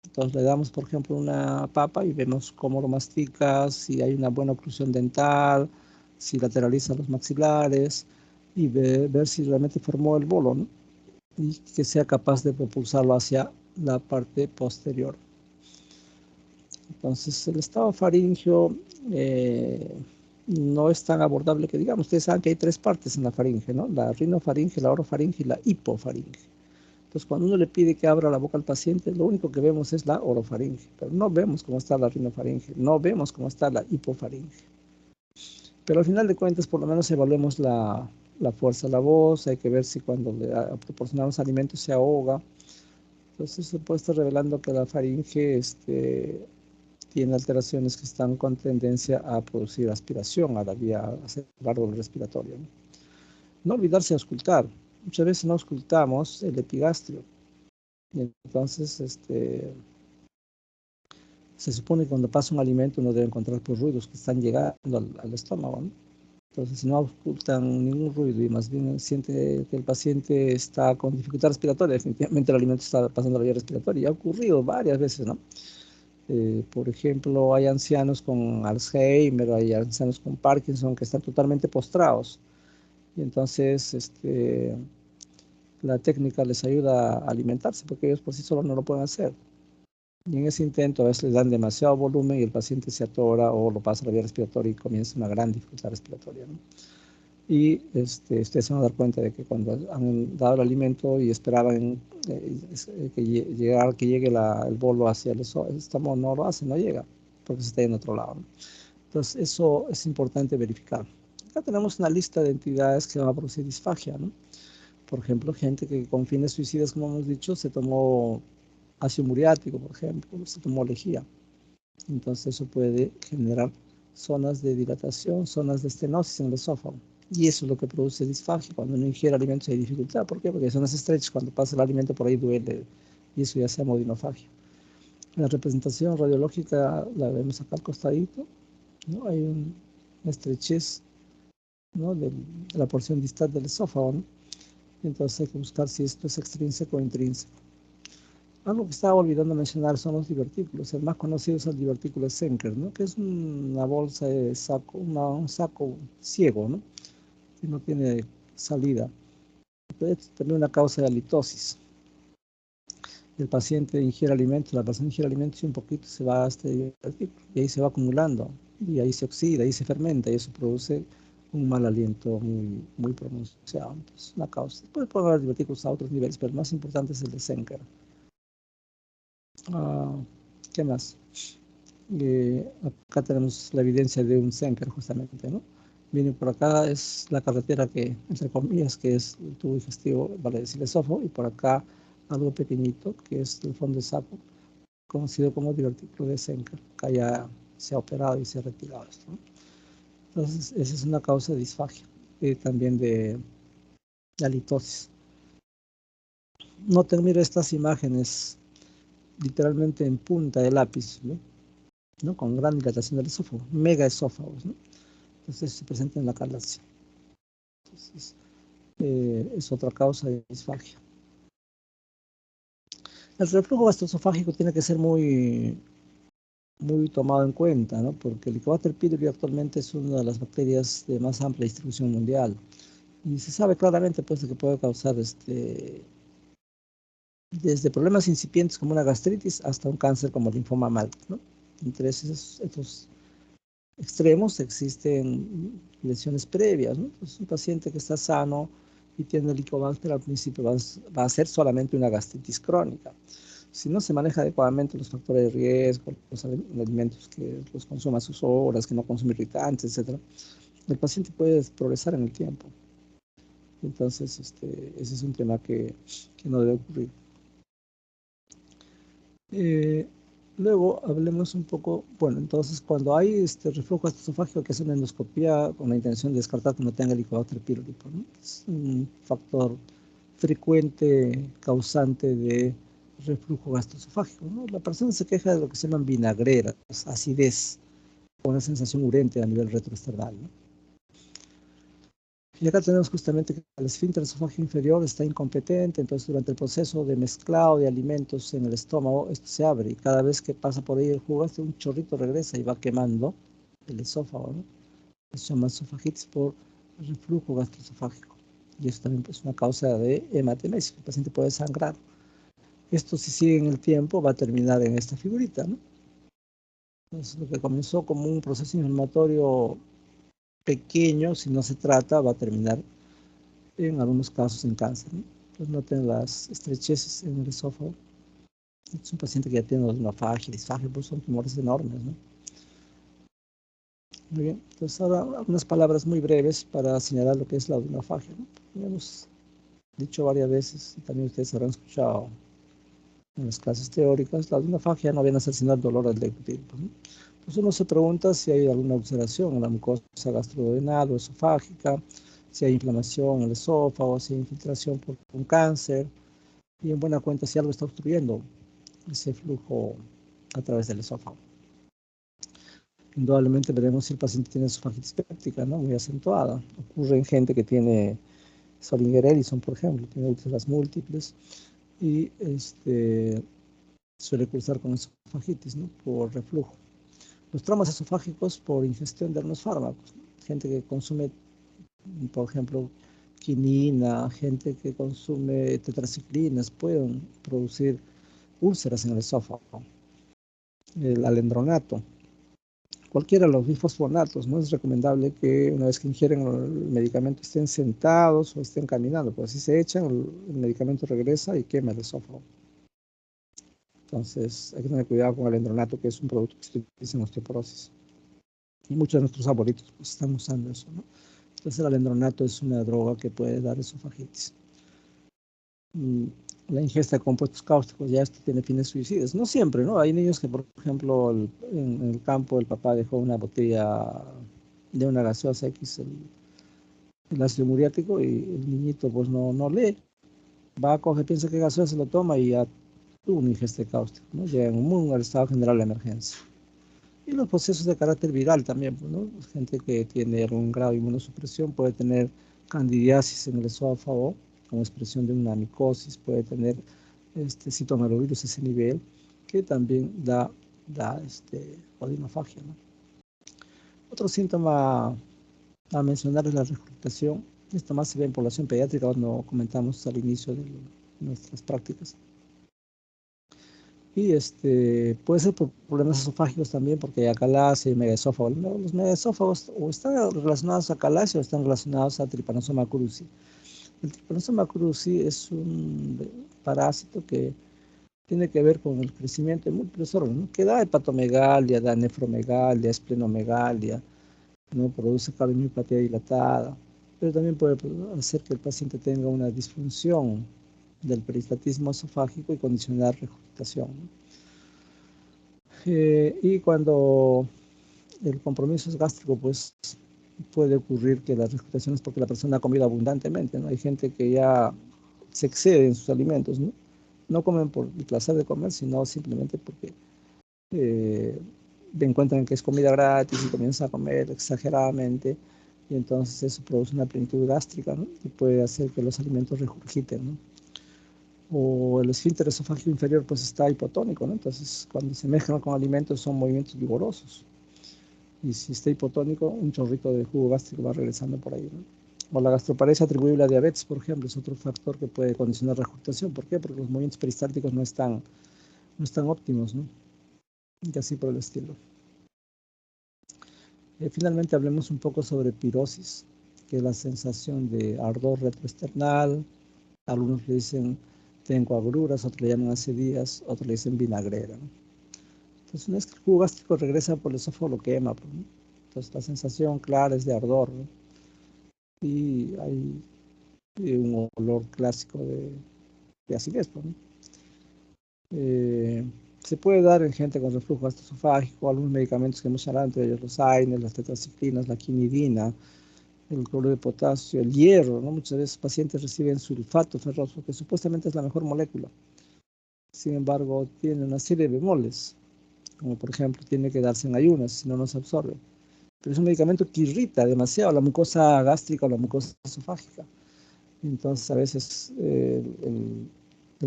Entonces le damos, por ejemplo, una papa y vemos cómo lo mastica, si hay una buena oclusión dental, si lateraliza los maxilares y ver si realmente formó el bolo, ¿no? Y que sea capaz de propulsarlo hacia la parte posterior. Entonces el estado faríngeo no es tan abordable que digamos. Ustedes saben que hay tres partes en la faringe, ¿no? La rinofaringe, la orofaringe y la hipofaringe. Entonces, cuando uno le pide que abra la boca al paciente, lo único que vemos es la orofaringe, pero no vemos cómo está la rinofaringe, no vemos cómo está la hipofaringe. Pero al final de cuentas, por lo menos evaluemos la fuerza de la voz, hay que ver si cuando le proporcionamos alimentos se ahoga. Entonces, se puede estar revelando que la faringe tiene alteraciones que están con tendencia a producir aspiración a la vía, a hacer el árbol respiratorio. No olvidarse de auscultar. Muchas veces no auscultamos el epigastrio. Y entonces, se supone que cuando pasa un alimento uno debe encontrar pues, ruidos que están llegando al estómago, ¿no? Entonces, si no auscultan ningún ruido y más bien siente que el paciente está con dificultad respiratoria, definitivamente el alimento está pasando a la vía respiratoria. Y ha ocurrido varias veces, ¿no? Por ejemplo, hay ancianos con Alzheimer, hay ancianos con Parkinson que están totalmente postrados. Y entonces, la técnica les ayuda a alimentarse porque ellos por sí solos no lo pueden hacer. Y en ese intento a veces les dan demasiado volumen y el paciente se atora o lo pasa a la vía respiratoria y comienza una gran dificultad respiratoria, ¿no? Y ustedes se van a dar cuenta de que cuando han dado el alimento y esperaban que llegue el bolo hacia el estómago, no lo hace, no llega, porque se está en otro lado, ¿no? Entonces, eso es importante verificar. Acá tenemos una lista de entidades que van a producir disfagia, ¿no? Por ejemplo, gente que con fines suicidas, como hemos dicho, se tomó ácido muriático, por ejemplo, se tomó lejía. Entonces, eso puede generar zonas de dilatación, zonas de estenosis en el esófago. Y eso es lo que produce disfagia. Cuando uno ingiere alimentos hay dificultad. ¿Por qué? Porque son zonas estrechas. Cuando pasa el alimento por ahí duele. Y eso ya se llama odinofagia. La representación radiológica la vemos acá al costadito, ¿no? Hay una estrechez, ¿no? de la porción distal del esófago, ¿no? Entonces hay que buscar si esto es extrínseco o intrínseco. Algo que estaba olvidando mencionar son los divertículos. El más conocido es el divertículo de Zenker, ¿no? Que es una bolsa de saco, un saco ciego, ¿no? Que no tiene salida. Puede tener una causa de halitosis. El paciente ingiere alimentos, la persona ingiere alimentos y un poquito se va a este divertículo y ahí se va acumulando y ahí se oxida, ahí se fermenta y eso produce un mal aliento muy, muy pronunciado. Entonces, una causa. Puede haber divertículos a otros niveles, pero el más importante es el de Zenker. ¿Qué más? Acá tenemos la evidencia de un Zenker justamente, ¿no? Viene por acá, es la carretera que, entre comillas, que es el tubo digestivo, vale decir esófago, y por acá algo pequeñito, que es el fondo de saco, conocido como divertículo de Zenker. Acá ya se ha operado y se ha retirado esto, ¿no? Entonces, esa es una causa de disfagia, también de halitosis. Noten, mira estas imágenes, literalmente en punta de lápiz, ¿no? Con gran dilatación del esófago, mega esófagos, ¿no? Entonces se presenta en la calasia. Entonces, es otra causa de disfagia. El reflujo gastroesofágico tiene que ser muy, muy tomado en cuenta, ¿no? Porque el Helicobacter pylori actualmente es una de las bacterias de más amplia distribución mundial. Y se sabe claramente pues, que puede causar desde problemas incipientes como una gastritis hasta un cáncer como el linfoma Malk, ¿no? Entre estos extremos existen lesiones previas, ¿no? Entonces, un paciente que está sano y tiene Helicobacter al principio va a ser solamente una gastritis crónica. Si no se maneja adecuadamente los factores de riesgo, los alimentos que los consuma a sus horas, que no consume irritantes, etc., el paciente puede progresar en el tiempo. Entonces, ese es un tema que no debe ocurrir. Luego hablemos un poco, bueno, entonces cuando hay reflujo gastroesofágico hay que hacer una endoscopía con la intención de descartar que no tenga Helicobacter pylori, ¿no? Es un factor frecuente causante de reflujo gastroesofágico, ¿no? La persona se queja de lo que se llaman vinagreras, acidez, o una sensación urente a nivel retroesternal, ¿no? Y acá tenemos justamente que el esfínter esofágico inferior está incompetente, entonces durante el proceso de mezclado de alimentos en el estómago, esto se abre y cada vez que pasa por ahí el jugo, un chorrito regresa y va quemando el esófago, ¿no? Eso se llama esofagitis por reflujo gastroesofágico. Y eso también es una causa de hematemesis, el paciente puede sangrar. Esto si sigue en el tiempo va a terminar en esta figurita, ¿no? Entonces lo que comenzó como un proceso inflamatorio pequeño, si no se trata, va a terminar en algunos casos en cáncer, ¿no? Entonces noten las estrecheces en el esófago. Es un paciente que ya tiene odinofagia, disfagia, pues son tumores enormes, ¿no? Muy bien, entonces ahora algunas palabras muy breves para señalar lo que es la odinofagia, ¿no? Ya hemos dicho varias veces, y también ustedes habrán escuchado en las clases teóricas, la odinofagia no viene a ser sino el dolor del deglutir, ¿no? Pues uno se pregunta si hay alguna ulceración en la mucosa gastroduodenal o esofágica, si hay inflamación en el esófago, si hay infiltración por un cáncer, y en buena cuenta si algo está obstruyendo ese flujo a través del esófago. Indudablemente veremos si el paciente tiene esofagitis péptica, ¿no? Muy acentuada. Ocurre en gente que tiene Solinger-Ellison, por ejemplo, tiene úlceras múltiples y suele cursar con esofagitis, ¿no? Por reflujo. Los traumas esofágicos por ingestión de algunos fármacos, ¿no? Gente que consume, por ejemplo, quinina, gente que consume tetraciclinas, pueden producir úlceras en el esófago. El alendronato, cualquiera de los bifosfonatos, no es recomendable que una vez que ingieren el medicamento estén sentados o estén caminando, pues si se echan, el medicamento regresa y quema el esófago. Entonces hay que tener cuidado con el alendronato, que es un producto que se utiliza en osteoporosis. Y muchos de nuestros favoritos pues, están usando eso, ¿no? Entonces el alendronato es una droga que puede dar esofagitis. La ingesta de compuestos cáusticos ya esto tiene fines suicidas. No siempre, ¿no? Hay niños que, por ejemplo, en el campo el papá dejó una botella de una gaseosa X, el ácido muriático, y el niñito pues no lee. Va, coge, piensa que gaseosa, se lo toma y ya tuvo una ingesta de cáustico, ¿no? Llega en un estado general de emergencia. Y los procesos de carácter viral también, pues, ¿no? Gente que tiene algún grado de inmunosupresión puede tener candidiasis en el esófago, como expresión de una micosis, puede tener citomegalovirus a ese nivel, que también da odinofagia, ¿no? Otro síntoma a mencionar es la regurgitación. Esto más se ve en población pediátrica, cuando comentamos al inicio de nuestras prácticas. Y puede ser por problemas esofágicos también, porque hay acalasia y megaesófago. Los megaesófagos o están relacionados a acalasia o están relacionados a Trypanosoma cruzi. El Trypanosoma cruzi es un parásito que tiene que ver con el crecimiento de múltiples órganos, ¿no? Que da hepatomegalia, da nefromegalia, esplenomegalia, ¿no? Produce cardiomiopatía dilatada, pero también puede hacer que el paciente tenga una disfunción del peristatismo esofágico y condicionar regurgitación, ¿no? Y cuando el compromiso es gástrico, pues puede ocurrir que la regurgitación es porque la persona ha comido abundantemente, ¿no? Hay gente que ya se excede en sus alimentos, ¿no? No comen por el placer de comer, sino simplemente porque encuentran que es comida gratis y comienzan a comer exageradamente, y entonces eso produce una plenitud gástrica, ¿no? Y puede hacer que los alimentos regurgiten, ¿no? O el esfínter esofágico inferior pues está hipotónico, ¿no? Entonces cuando se mezclan con alimentos son movimientos vigorosos, y si está hipotónico, un chorrito de jugo gástrico va regresando por ahí, ¿no? O la gastroparesia atribuible a diabetes, por ejemplo, es otro factor que puede condicionar la regurgitación. ¿Por qué? Porque los movimientos peristálticos no están óptimos, ¿no? Y así por el estilo. Finalmente hablemos un poco sobre pirosis, que es la sensación de ardor retroesternal. Algunos le dicen tengo agruras, otros le llaman acidías, otros le dicen vinagrera, ¿no? Entonces, una vez que el jugo gástrico regresa por el esófago, lo quema, pues, ¿no? Entonces, la sensación clara es de ardor, ¿no? Y hay un olor clásico de acidez, pues, ¿no? Se puede dar en gente con reflujo gastroesofágico, algunos medicamentos que hemos hablado, entre ellos los AINES, las tetraciclinas, la quinidina, el cloruro de potasio, el hierro, ¿no? Muchas veces pacientes reciben sulfato ferroso, que supuestamente es la mejor molécula. Sin embargo, tiene una serie de bemoles, como por ejemplo, tiene que darse en ayunas, si no, no se absorbe. Pero es un medicamento que irrita demasiado la mucosa gástrica o la mucosa esofágica. Entonces, a veces el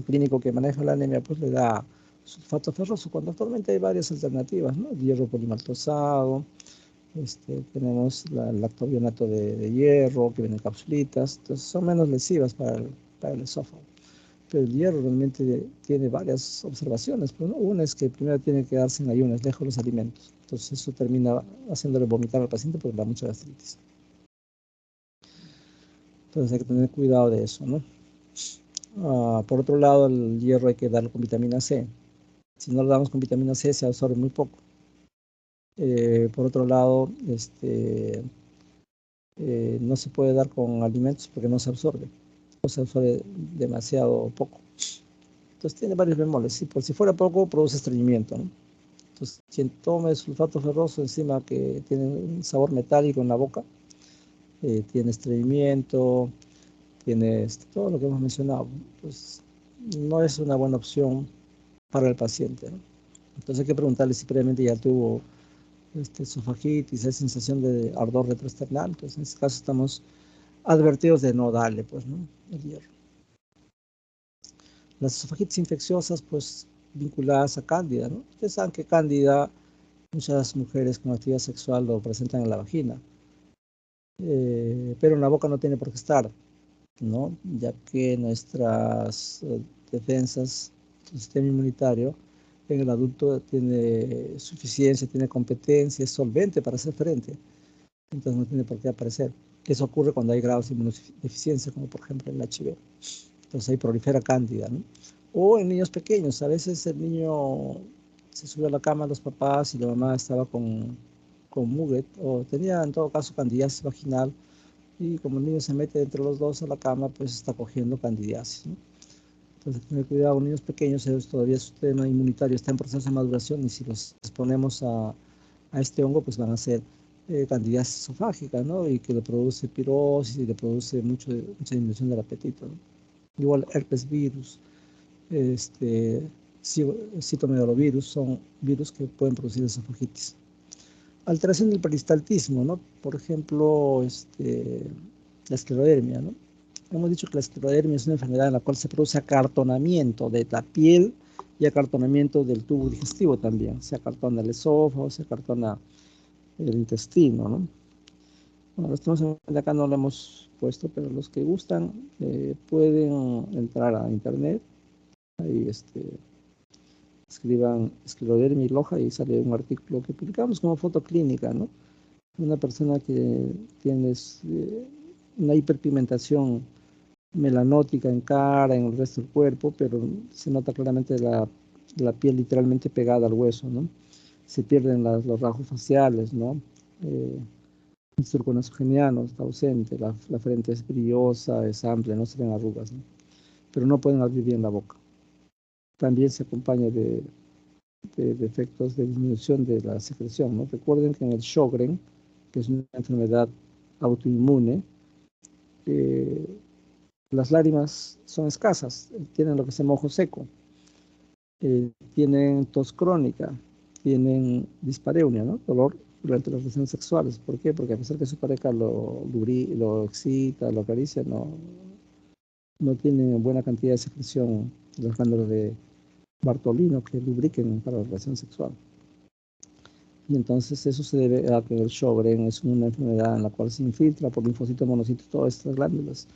clínico que maneja la anemia pues le da sulfato ferroso, cuando actualmente hay varias alternativas, ¿no? Hierro polimaltosado, tenemos el lactobionato de hierro, que viene en capsulitas, entonces son menos lesivas para el esófago. Pero el hierro realmente tiene varias observaciones, pero, ¿no? Una es que primero tiene que darse en ayunas, lejos de los alimentos. Entonces eso termina haciéndole vomitar al paciente porque le da mucha gastritis. Entonces hay que tener cuidado de eso, ¿no? Por otro lado, el hierro hay que darlo con vitamina C. Si no lo damos con vitamina C, se absorbe muy poco. Por otro lado, no se puede dar con alimentos porque no se absorbe. O se absorbe demasiado poco. Entonces tiene varios bemoles. Si por si fuera poco, produce estreñimiento, ¿no? Entonces, quien tome sulfato ferroso encima que tiene un sabor metálico en la boca, tiene estreñimiento, tiene todo lo que hemos mencionado, pues no es una buena opción para el paciente, ¿no? Entonces hay que preguntarle si previamente ya tuvo esofagitis, hay sensación de ardor retroesternal. Entonces en este caso estamos advertidos de no darle, pues, ¿no?, el hierro. Las esofagitis infecciosas, pues, vinculadas a cándida, ¿no? Ustedes saben que cándida, muchas mujeres con actividad sexual lo presentan en la vagina, pero en la boca no tiene por qué estar, ¿no? Ya que nuestras defensas, el sistema inmunitario en el adulto tiene suficiencia, tiene competencia, es solvente para hacer frente, entonces no tiene por qué aparecer. Eso ocurre cuando hay grados de inmunodeficiencia, como por ejemplo el HIV. Entonces ahí prolifera cándida, ¿no? O en niños pequeños, a veces el niño se sube a la cama a los papás y la mamá estaba con mugre, o tenía en todo caso candidiasis vaginal, y como el niño se mete entre los dos a la cama, pues está cogiendo candidiasis, ¿no? Entonces, tener cuidado con niños pequeños, ellos todavía su sistema inmunitario está en proceso de maduración, y si los exponemos a este hongo, pues van a ser candidiasis esofágica, ¿no? Y que le produce pirosis y le produce mucha disminución del apetito, ¿no? Igual herpes virus, citomegalovirus, son virus que pueden producir esofagitis. Alteración del peristaltismo, ¿no? Por ejemplo, la esclerodermia, ¿no? Hemos dicho que la esclerodermia es una enfermedad en la cual se produce acartonamiento de la piel y acartonamiento del tubo digestivo también. Se acartona el esófago, se acartona el intestino, ¿no? Bueno, lastimosamente acá no lo hemos puesto, pero los que gustan pueden entrar a internet. Ahí escriban esclerodermia y loja y sale un artículo que publicamos como foto clínica, ¿no? Una persona que tiene una hiperpigmentación melanótica en cara, en el resto del cuerpo, pero se nota claramente la piel literalmente pegada al hueso, ¿no? Se pierden los rasgos faciales, ¿no? El surco nasogeniano está ausente, la frente es brillosa, es amplia, no se ven arrugas, ¿no? Pero no pueden abrir bien la boca. También se acompaña de efectos de disminución de la secreción, ¿no? Recuerden que en el Sjögren, que es una enfermedad autoinmune, las lágrimas son escasas, tienen lo que se llama ojo seco, tienen tos crónica, tienen dispareunia, ¿no? Dolor durante las relaciones sexuales. ¿Por qué? Porque a pesar que su pareja lo excita, lo acaricia, no tiene buena cantidad de secreción de las glándulas de Bartolino que lubriquen para la relación sexual. Y entonces eso se debe a que el Sjögren es una enfermedad en la cual se infiltra por linfocitos, monocitos, todas estas glándulas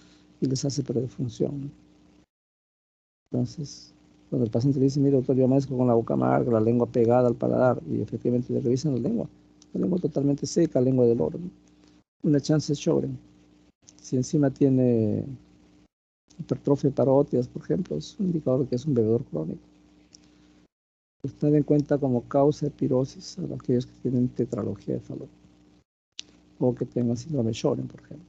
y les hace perder función. Entonces, cuando el paciente le dice, mire doctor, yo amanezco con la boca amarga, la lengua pegada al paladar, y efectivamente le revisan la lengua totalmente seca, lengua del oro, ¿no? Una chance es Sjögren. Si encima tiene hipertrofia de parótidas, por ejemplo, es un indicador de que es un bebedor crónico. Pues tener en cuenta como causa de pirosis a aquellos que tienen tetralogía de Fallot o que tengan síndrome de Sjögren, por ejemplo.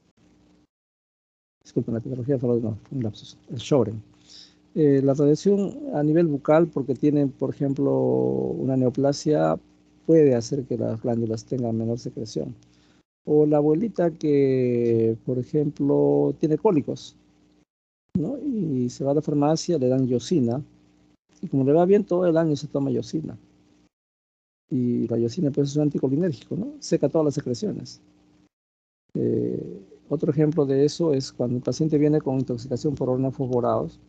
Disculpen, la tetralogía de Fallot no, un lapsus, el Sjögren. La radiación a nivel bucal, porque tienen, por ejemplo, una neoplasia, puede hacer que las glándulas tengan menor secreción. O la abuelita que, por ejemplo, tiene cólicos, ¿no? Y se va a la farmacia, le dan yosina, y como le va bien todo el año se toma yosina. Y la yosina pues es un anticolinérgico, ¿no? Seca todas las secreciones. Otro ejemplo de eso es cuando el paciente viene con intoxicación por organofosforados,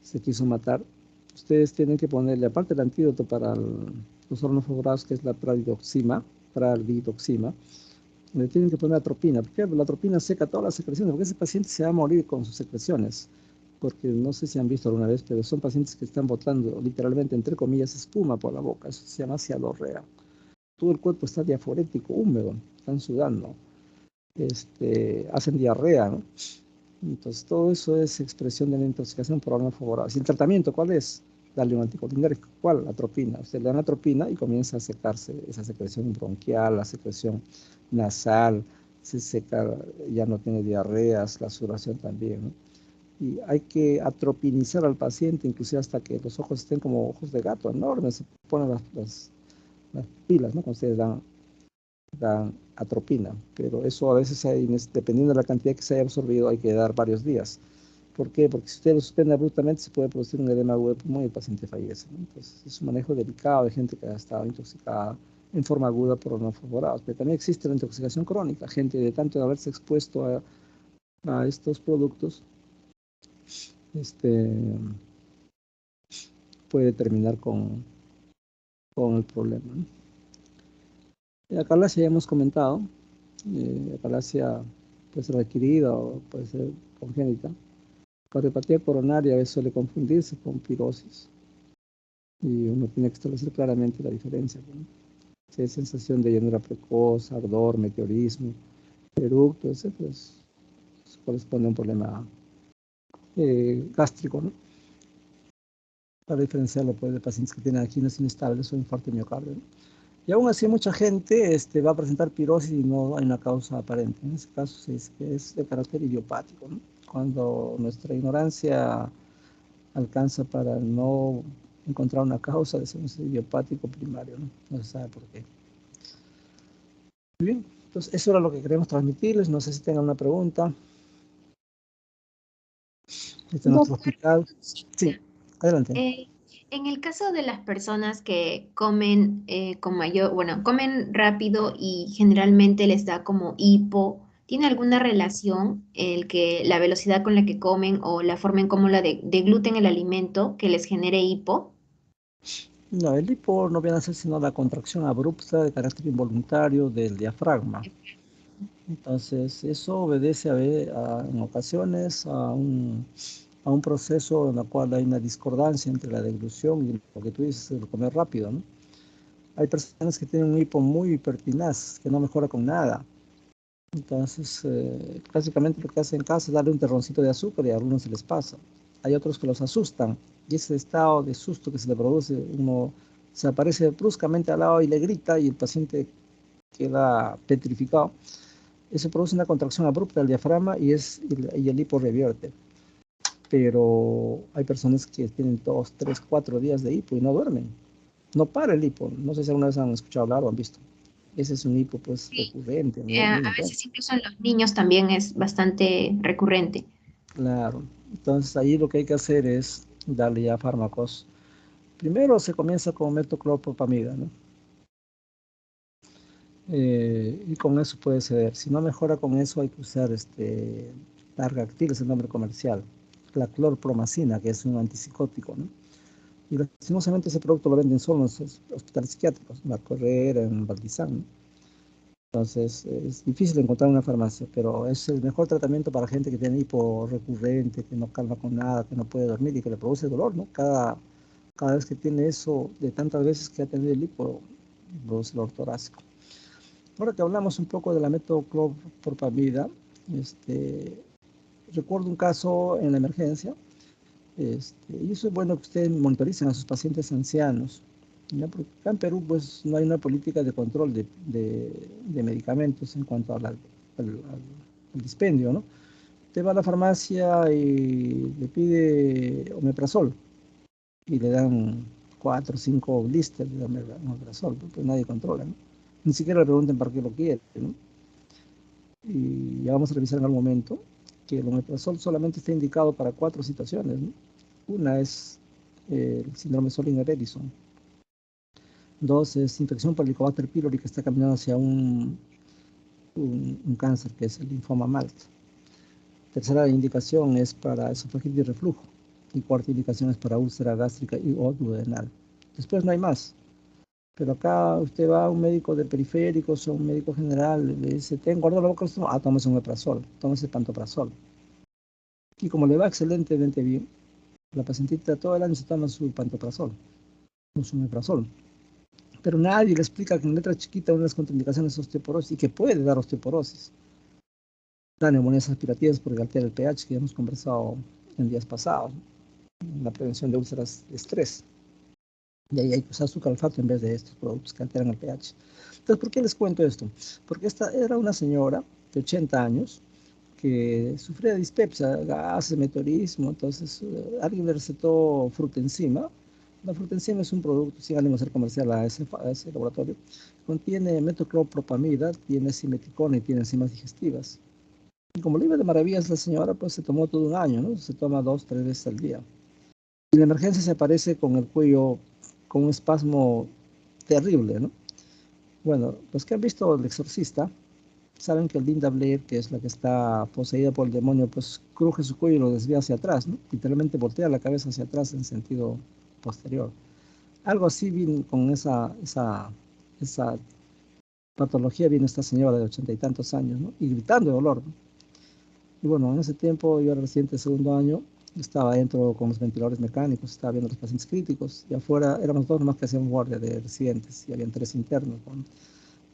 se quiso matar. Ustedes tienen que ponerle, aparte del antídoto para los organofosforados, que es la pralidoxima, le tienen que poner atropina, porque la atropina seca todas las secreciones, porque ese paciente se va a morir con sus secreciones, porque no sé si han visto alguna vez, pero son pacientes que están botando literalmente, entre comillas, espuma por la boca, eso se llama cialorrea. Todo el cuerpo está diaforético, húmedo, están sudando, hacen diarrea, ¿no? Entonces, todo eso es expresión de la intoxicación por hormonas favorables. ¿Y el tratamiento cuál es? Darle un anticolinérgico. ¿Cuál? Atropina. Usted le da atropina y comienza a secarse esa secreción bronquial, la secreción nasal, se seca, ya no tiene diarreas, la sudoración también, ¿no? Y hay que atropinizar al paciente, inclusive hasta que los ojos estén como ojos de gato, enormes, se ponen las pilas, ¿no? Cuando ustedes dan atropina, pero eso a veces, dependiendo de la cantidad que se haya absorbido, hay que dar varios días. ¿Por qué? Porque si usted lo suspende abruptamente, se puede producir un edema agudo de pulmón y el paciente fallece, ¿no? Entonces, es un manejo delicado de gente que ha estado intoxicada en forma aguda por hormonas favorables. Pero también existe la intoxicación crónica, gente de tanto de haberse expuesto a estos productos, este, puede terminar con el problema, ¿no? La acalasia ya hemos comentado, acalasia puede ser adquirida o puede ser congénita. Cardiopatía coronaria a veces suele confundirse con pirosis y uno tiene que establecer claramente la diferencia, ¿no? Si hay sensación de llenura precoz, ardor, meteorismo, eructo, etc., pues corresponde a un problema gástrico, ¿no? Para diferenciarlo pues, de pacientes que tienen angíneas inestables o infarto de miocardio, ¿no? Y aún así mucha gente va a presentar pirosis y no hay una causa aparente. En ese caso se dice que es de carácter idiopático, ¿no? Cuando nuestra ignorancia alcanza para no encontrar una causa, decimos idiopático primario, ¿no? No se sabe por qué. Muy bien, entonces eso era lo que queremos transmitirles. No sé si tengan una pregunta. Este es nuestro Doctor, hospital. Sí, adelante. eh, en el caso de las personas que comen con mayor, bueno, comen rápido y generalmente les da como hipo, ¿tiene alguna relación el que la velocidad con la que comen o la forma en cómo la degluten el alimento que les genere hipo? No, el hipo no viene a ser sino la contracción abrupta de carácter involuntario del diafragma. Entonces, eso obedece en ocasiones a un proceso en el cual hay una discordancia entre la deglución y lo que tú dices, el comer rápido, ¿no? Hay personas que tienen un hipo muy pertinaz, que no mejora con nada. Entonces, básicamente lo que hacen en casa es darle un terroncito de azúcar y a algunos se les pasa. Hay otros que los asustan y ese estado de susto que se le produce, uno se aparece bruscamente al lado y le grita y el paciente queda petrificado. Eso produce una contracción abrupta del diafragma y el hipo revierte. Pero hay personas que tienen 2, 3, 4 días de hipo y no duermen. No para el hipo. No sé si alguna vez han escuchado hablar o han visto. Ese es un hipo pues Sí. recurrente, muy, muy A intenso. veces incluso en los niños también es bastante recurrente. Claro. Entonces ahí lo que hay que hacer es darle ya fármacos. Primero se comienza con metoclopropamida, ¿no? Y con eso puede ceder. Si no mejora con eso, hay que usar Largactil, es el nombre comercial. La clorpromacina, que es un antipsicótico, ¿no? Y lastimosamente ese producto lo venden solo en los hospitales psiquiátricos, en La Correra, en Valdizán, ¿no? Entonces es difícil encontrar una farmacia, pero es el mejor tratamiento para gente que tiene hipo recurrente, que no calma con nada, que no puede dormir y que le produce dolor, ¿no? Cada vez que tiene eso, de tantas veces que ha tenido el hipo, produce dolor torácico. Ahora que hablamos un poco de la metoclopropamida, recuerdo un caso en la emergencia, y eso es bueno que ustedes monitoricen a sus pacientes ancianos, ¿ya? Porque acá en Perú pues no hay una política de control de medicamentos en cuanto al dispendio, ¿no? Usted va a la farmacia y le pide omeprazol y le dan 4 o 5 blisters de omeprazol, porque nadie controla, ¿no? Ni siquiera le pregunten para qué lo quiere, ¿no? Y ya vamos a revisar en algún momento que el omeprazol solamente está indicado para 4 situaciones, ¿no? Una es el síndrome Solinger-Ellison. Dos es infección por Helicobacter pylori que está caminando hacia un cáncer que es el linfoma MALT. Tercera indicación es para esofagitis y reflujo. Y cuarta indicación es para úlcera gástrica y o duodenal. Después no hay más. Pero acá usted va a un médico de periféricos o un médico general, le dice, tengo gordo la boca, tómese un omeprazol, tómese pantoprazol. Y como le va excelentemente bien, la pacientita todo el año se toma su pantoprazol, su omeprazol. Pero nadie le explica que en letra chiquita una de las contraindicaciones es osteoporosis y que puede dar osteoporosis. da neumonías aspirativas porque altera el pH, que ya hemos conversado en días pasados, la prevención de úlceras de estrés. Y ahí hay que usar azúcar alfato en vez de estos productos que alteran el pH. Entonces, ¿por qué les cuento esto? Porque esta era una señora de 80 años que sufría de dispepsia, gases, meteorismo. Entonces, alguien le recetó frutenzima. La frutenzima es un producto, sin ánimo de ser comercial a ese laboratorio. Contiene metoclopropamida, tiene simeticona y tiene enzimas digestivas. Y como le iba de maravillas la señora, pues se tomó todo un año, ¿no? Se toma 2, 3 veces al día. Y la emergencia se aparece con el cuello, con un espasmo terrible, ¿no? Bueno, los que han visto El Exorcista saben que Linda Blair, que es la que está poseída por el demonio, pues cruje su cuello y lo desvía hacia atrás, ¿no? Literalmente voltea la cabeza hacia atrás en sentido posterior. Algo así vino con esa patología, vino esta señora de 80 y tantos años, ¿no? Y gritando de dolor, ¿no? Y bueno, en ese tiempo, yo era reciente segundo año, estaba adentro con los ventiladores mecánicos, estaba viendo los pacientes críticos, y afuera éramos dos nomás que hacíamos guardia de residentes, y habían 3 internos, ¿no?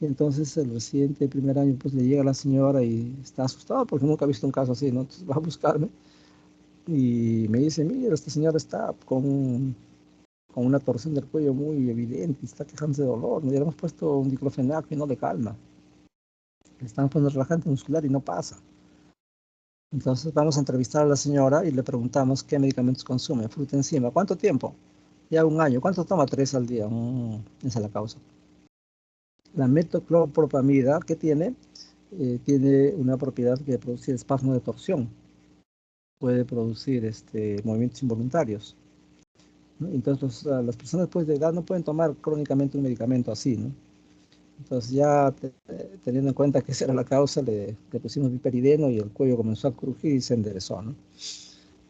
Y entonces el residente de primer año, pues le llega a la señora y está asustado porque nunca ha visto un caso así, ¿no? Entonces va a buscarme y me dice, mira, esta señora está con una torsión del cuello muy evidente y está quejándose de dolor, ¿no? Y le hemos puesto un diclofenac y no le calma. Le estamos poniendo relajante muscular y no pasa. Entonces vamos a entrevistar a la señora y le preguntamos qué medicamentos consume. Frutenzima, ¿cuánto tiempo? Ya un año. ¿Cuánto toma? 3 al día. Esa es la causa. La metoclopropamida, ¿qué tiene? Tiene una propiedad que produce espasmo de torsión. Puede producir movimientos involuntarios, ¿no? Entonces las personas después de edad no pueden tomar crónicamente un medicamento así, ¿no? Entonces ya teniendo en cuenta que esa era la causa, le pusimos piperideno y el cuello comenzó a crujir y se enderezó, ¿no?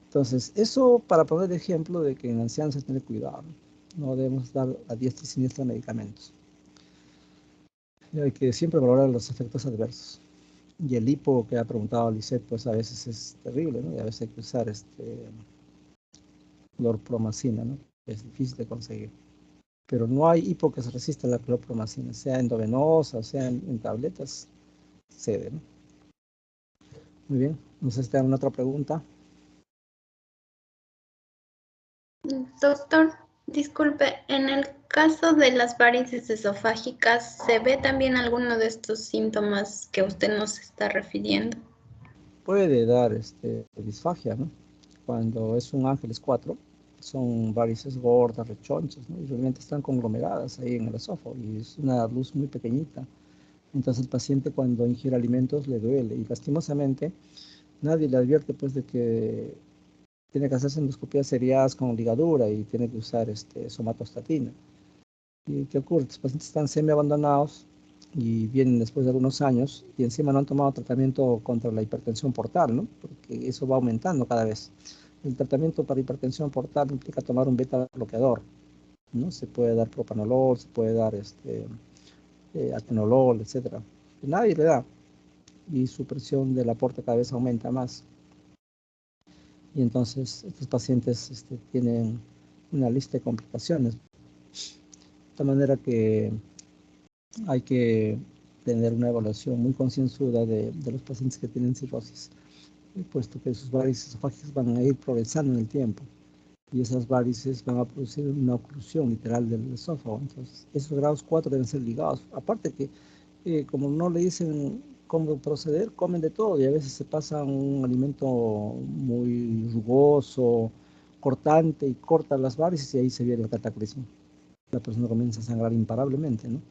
Entonces, eso para poner de ejemplo de que en ancianos hay que tener cuidado, ¿no? No debemos dar a diestra y siniestra medicamentos. Y hay que siempre valorar los efectos adversos. Y el hipo que ha preguntado Lisette, pues a veces es terrible, ¿no? Y a veces hay que usar clorpromacina, ¿no? Es difícil de conseguir. Pero no hay hipo que se resista a la clorpromacina, sea endovenosa, sea en tabletas, cede, ¿no? Muy bien, no sé si te dan una otra pregunta. Doctor, disculpe, en el caso de las varices esofágicas, ¿se ve también alguno de estos síntomas que usted nos está refiriendo? Puede dar disfagia, ¿no? Cuando es un Ángeles 4, son varices gordas, rechonchas, ¿no? Y realmente están conglomeradas ahí en el esófago y es una luz muy pequeñita. Entonces el paciente cuando ingiere alimentos le duele y lastimosamente nadie le advierte pues de que tiene que hacerse endoscopías seriadas con ligadura y tiene que usar somatostatina. ¿Y qué ocurre? Los pacientes están semi-abandonados y vienen después de algunos años y encima no han tomado tratamiento contra la hipertensión portal, ¿no? Porque eso va aumentando cada vez. El tratamiento para hipertensión portal implica tomar un beta bloqueador, ¿no? Se puede dar propanolol, se puede dar atenolol, etcétera. Nadie le da y su presión del aporte cada vez aumenta más. Y entonces estos pacientes tienen una lista de complicaciones. De manera que hay que tener una evaluación muy concienzuda de los pacientes que tienen cirrosis, puesto que sus varices esofágicas van a ir progresando en el tiempo y esas varices van a producir una oclusión literal del esófago. Entonces, esos grados 4 deben ser ligados. Aparte que, como no le dicen cómo proceder, comen de todo y a veces se pasa un alimento muy rugoso, cortante y corta las varices y ahí se viene el cataclismo. La persona comienza a sangrar imparablemente, ¿no?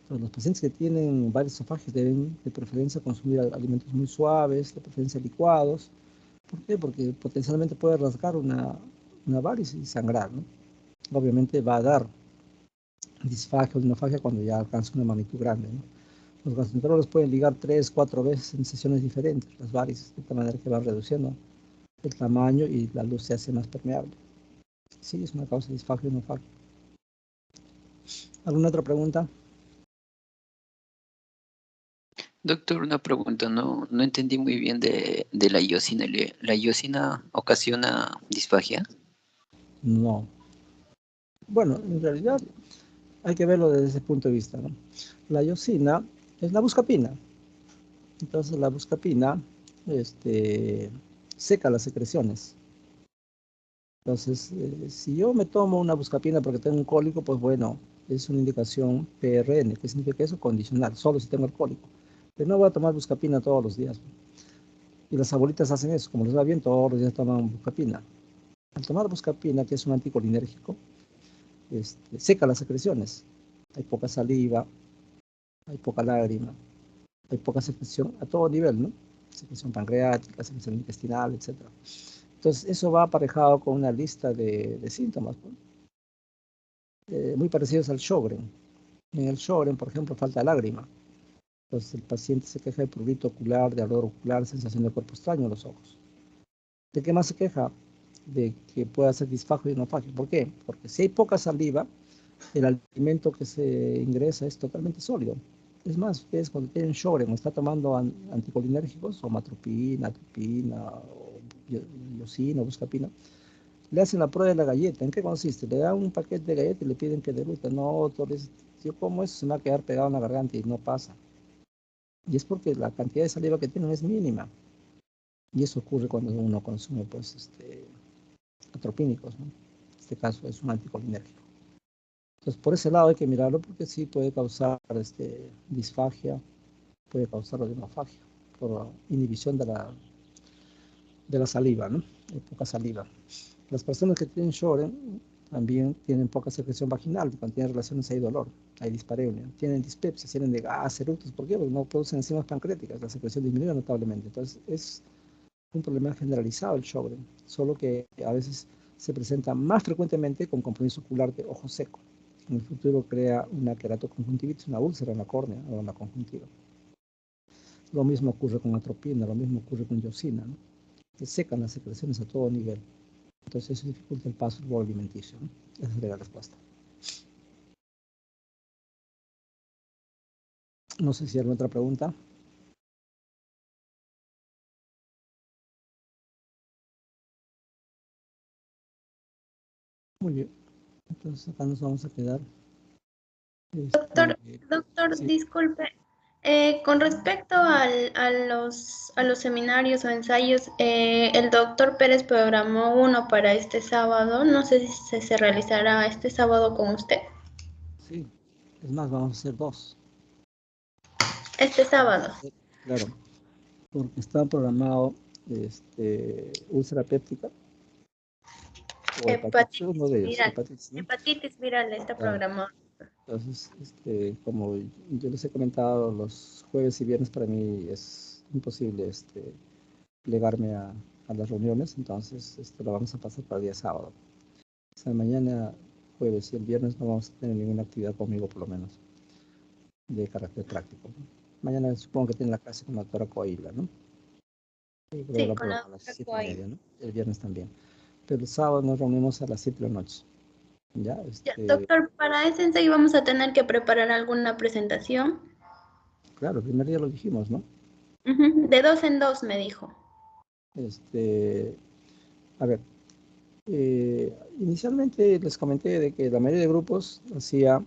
Entonces, los pacientes que tienen varios esofágicos deben de preferencia consumir alimentos muy suaves, de preferencia licuados. ¿Por qué? Porque potencialmente puede rasgar una varice y sangrar, ¿no? Obviamente va a dar disfagia o dinofagia cuando ya alcanza una magnitud grande, ¿no? Los gastroenterólogos pueden ligar 3, 4 veces en sesiones diferentes las varices, de tal manera que van reduciendo el tamaño y la luz se hace más permeable. Sí, es una causa de disfagia o dinofagia. ¿Alguna otra pregunta? Doctor, una pregunta, no entendí muy bien de la iosina. ¿La iosina ocasiona disfagia? No. Bueno, en realidad hay que verlo desde ese punto de vista, ¿no? La iosina es la buscapina. Entonces la buscapina seca las secreciones. Entonces, si yo me tomo una buscapina porque tengo un cólico, pues bueno, es una indicación PRN. ¿Qué significa eso? Condicional, solo si tengo el cólico. Pero no voy a tomar buscapina todos los días. Y las abuelitas hacen eso, como les va bien, todos los días toman buscapina. Al tomar buscapina, que es un anticolinérgico, seca las secreciones. Hay poca saliva, hay poca lágrima, hay poca secreción a todo nivel, ¿no? Secreción pancreática, secreción intestinal, etc. Entonces, eso va aparejado con una lista de síntomas, ¿no? Muy parecidos al Sjögren. En el Sjögren, por ejemplo, falta lágrima. Entonces, el paciente se queja de prurito ocular, de ardor ocular, sensación de cuerpo extraño en los ojos. ¿De qué más se queja? De que pueda ser disfagia y hemorragia. ¿Por qué? Porque si hay poca saliva, el alimento que se ingresa es totalmente sólido. Es más, ustedes cuando tienen Sjögren o está tomando anticolinérgicos, somatropina, atropina, o iosina, buscapina, le hacen la prueba de la galleta. ¿En qué consiste? Le dan un paquete de galletas y le piden que deluta. No, doctor, yo como eso se me va a quedar pegado en la garganta y no pasa. Y es porque la cantidad de saliva que tienen es mínima. Y eso ocurre cuando uno consume, pues, atropínicos, ¿no? En este caso es un anticolinérgico. Entonces, por ese lado hay que mirarlo porque sí puede causar disfagia, puede causar hemorragia por inhibición de la saliva, ¿no? Hay poca saliva. Las personas que tienen Sjögren también tienen poca secreción vaginal, cuando tienen relaciones hay dolor, hay dispareunia, tienen dispepsia, tienen de gas, eructos. ¿Por qué? Porque no producen enzimas pancreáticas, la secreción disminuye notablemente. Entonces, es un problema generalizado el Sjögren, solo que a veces se presenta más frecuentemente con compromiso ocular de ojo seco. En el futuro crea una queratoconjuntivitis, una úlcera en la córnea o en la conjuntiva. Lo mismo ocurre con atropina, lo mismo ocurre con iosina, ¿no? Que secan las secreciones a todo nivel. Entonces eso dificulta el paso del bolo alimenticio, ¿no? Esa sería la respuesta. No sé si hay alguna otra pregunta. Muy bien. Entonces acá nos vamos a quedar. Doctor, Sí. disculpe. Con respecto a los seminarios o ensayos, el doctor Pérez programó uno para este sábado. No sé si se realizará este sábado con usted. Sí, es más, vamos a hacer dos. Este sábado. Claro, porque está programado úlcera péptica o hepatitis, Hepatitis uno de ellos, viral. hepatitis, ¿no? Hepatitis viral está Claro. programado. Entonces, como yo les he comentado, los jueves y viernes para mí es imposible plegarme a las reuniones, entonces lo vamos a pasar para el día sábado. O sea, mañana, jueves y el viernes no vamos a tener ninguna actividad conmigo, por lo menos, de carácter práctico, ¿no? Mañana supongo que tiene la clase con la doctora Coahuila, ¿no? Sí, creo que Sí, la con la programa a las doctora 7:30, ¿no? El viernes también. Pero el sábado nos reunimos a las 7 de la noche. ¿Ya? Ya, doctor, para ese ensayo vamos a tener que preparar alguna presentación. Claro, el primer día lo dijimos, ¿no? De 2 en 2 me dijo. A ver, inicialmente les comenté de que la mayoría de grupos hacía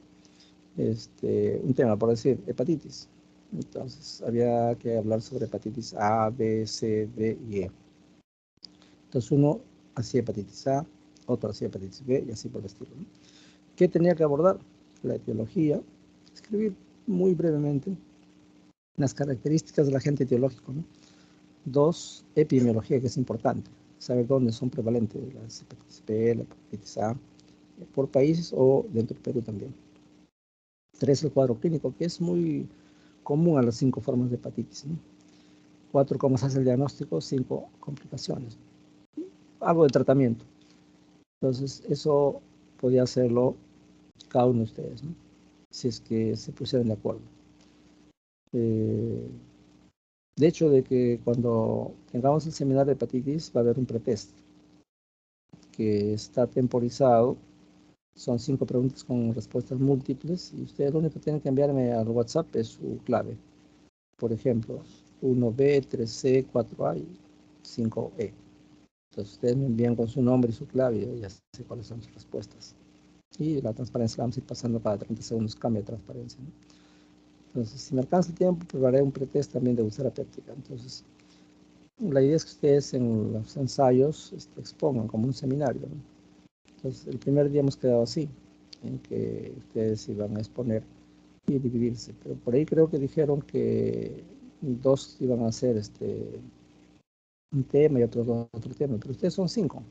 un tema, por decir, hepatitis. Entonces había que hablar sobre hepatitis A, B, C, D y E. Entonces uno hacía hepatitis A, otro hacía hepatitis B y así por el estilo, ¿no? ¿Qué tenía que abordar? La etiología, escribir muy brevemente las características del agente etiológico, ¿no? 2, epidemiología, que es importante, saber dónde son prevalentes las hepatitis B, la hepatitis A, por países o dentro del Perú también. 3, el cuadro clínico, que es muy común a las 5 formas de hepatitis, ¿no? 4, cómo se hace el diagnóstico. 5, complicaciones. Algo de tratamiento. Entonces, eso podía hacerlo cada uno de ustedes, ¿no? Si es que se pusieran de acuerdo. De hecho, de que cuando tengamos el seminario de hepatitis va a haber un pretest que está temporizado. Son 5 preguntas con respuestas múltiples y ustedes lo único que tienen que enviarme al WhatsApp es su clave. Por ejemplo, 1B, 3C, 4A y 5E. Entonces ustedes me envían con su nombre y su clave y ya sé cuáles son sus respuestas. Y la transparencia la vamos a ir pasando cada 30 segundos, cambia de transparencia, ¿no? Entonces, si me alcanza el tiempo, probaré un pretest también de úlcera péptica. Entonces, la idea es que ustedes en los ensayos expongan como un seminario, ¿no? Entonces, el primer día hemos quedado así, en que ustedes iban a exponer y dividirse, pero por ahí creo que dijeron que dos iban a hacer un tema y otros dos otro tema, pero ustedes son 5,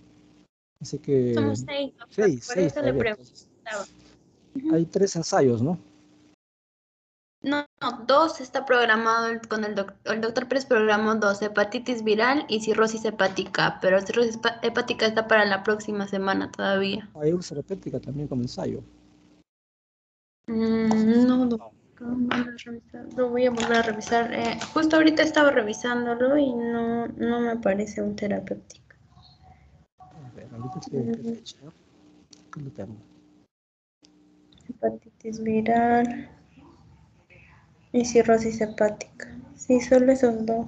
así que Somos 6, doctor, seis, por seis eso le todavía. Entonces, preguntaba. Ujú. hay 3 ensayos, ¿no? No, no, 2 está programado con el doctor Pérez programó 2, hepatitis viral y cirrosis hepática, pero cirrosis hepática está para la próxima semana todavía. Hay úlcera péptica también como ensayo. No, doctor, vamos a revisar, lo voy a volver a revisar. Justo ahorita estaba revisándolo y no me aparece un terapéutico. A ver, ahorita qué fecha, ¿no? ¿Qué lo tengo? Hepatitis viral y cirrosis hepática. Sí, solo esos dos.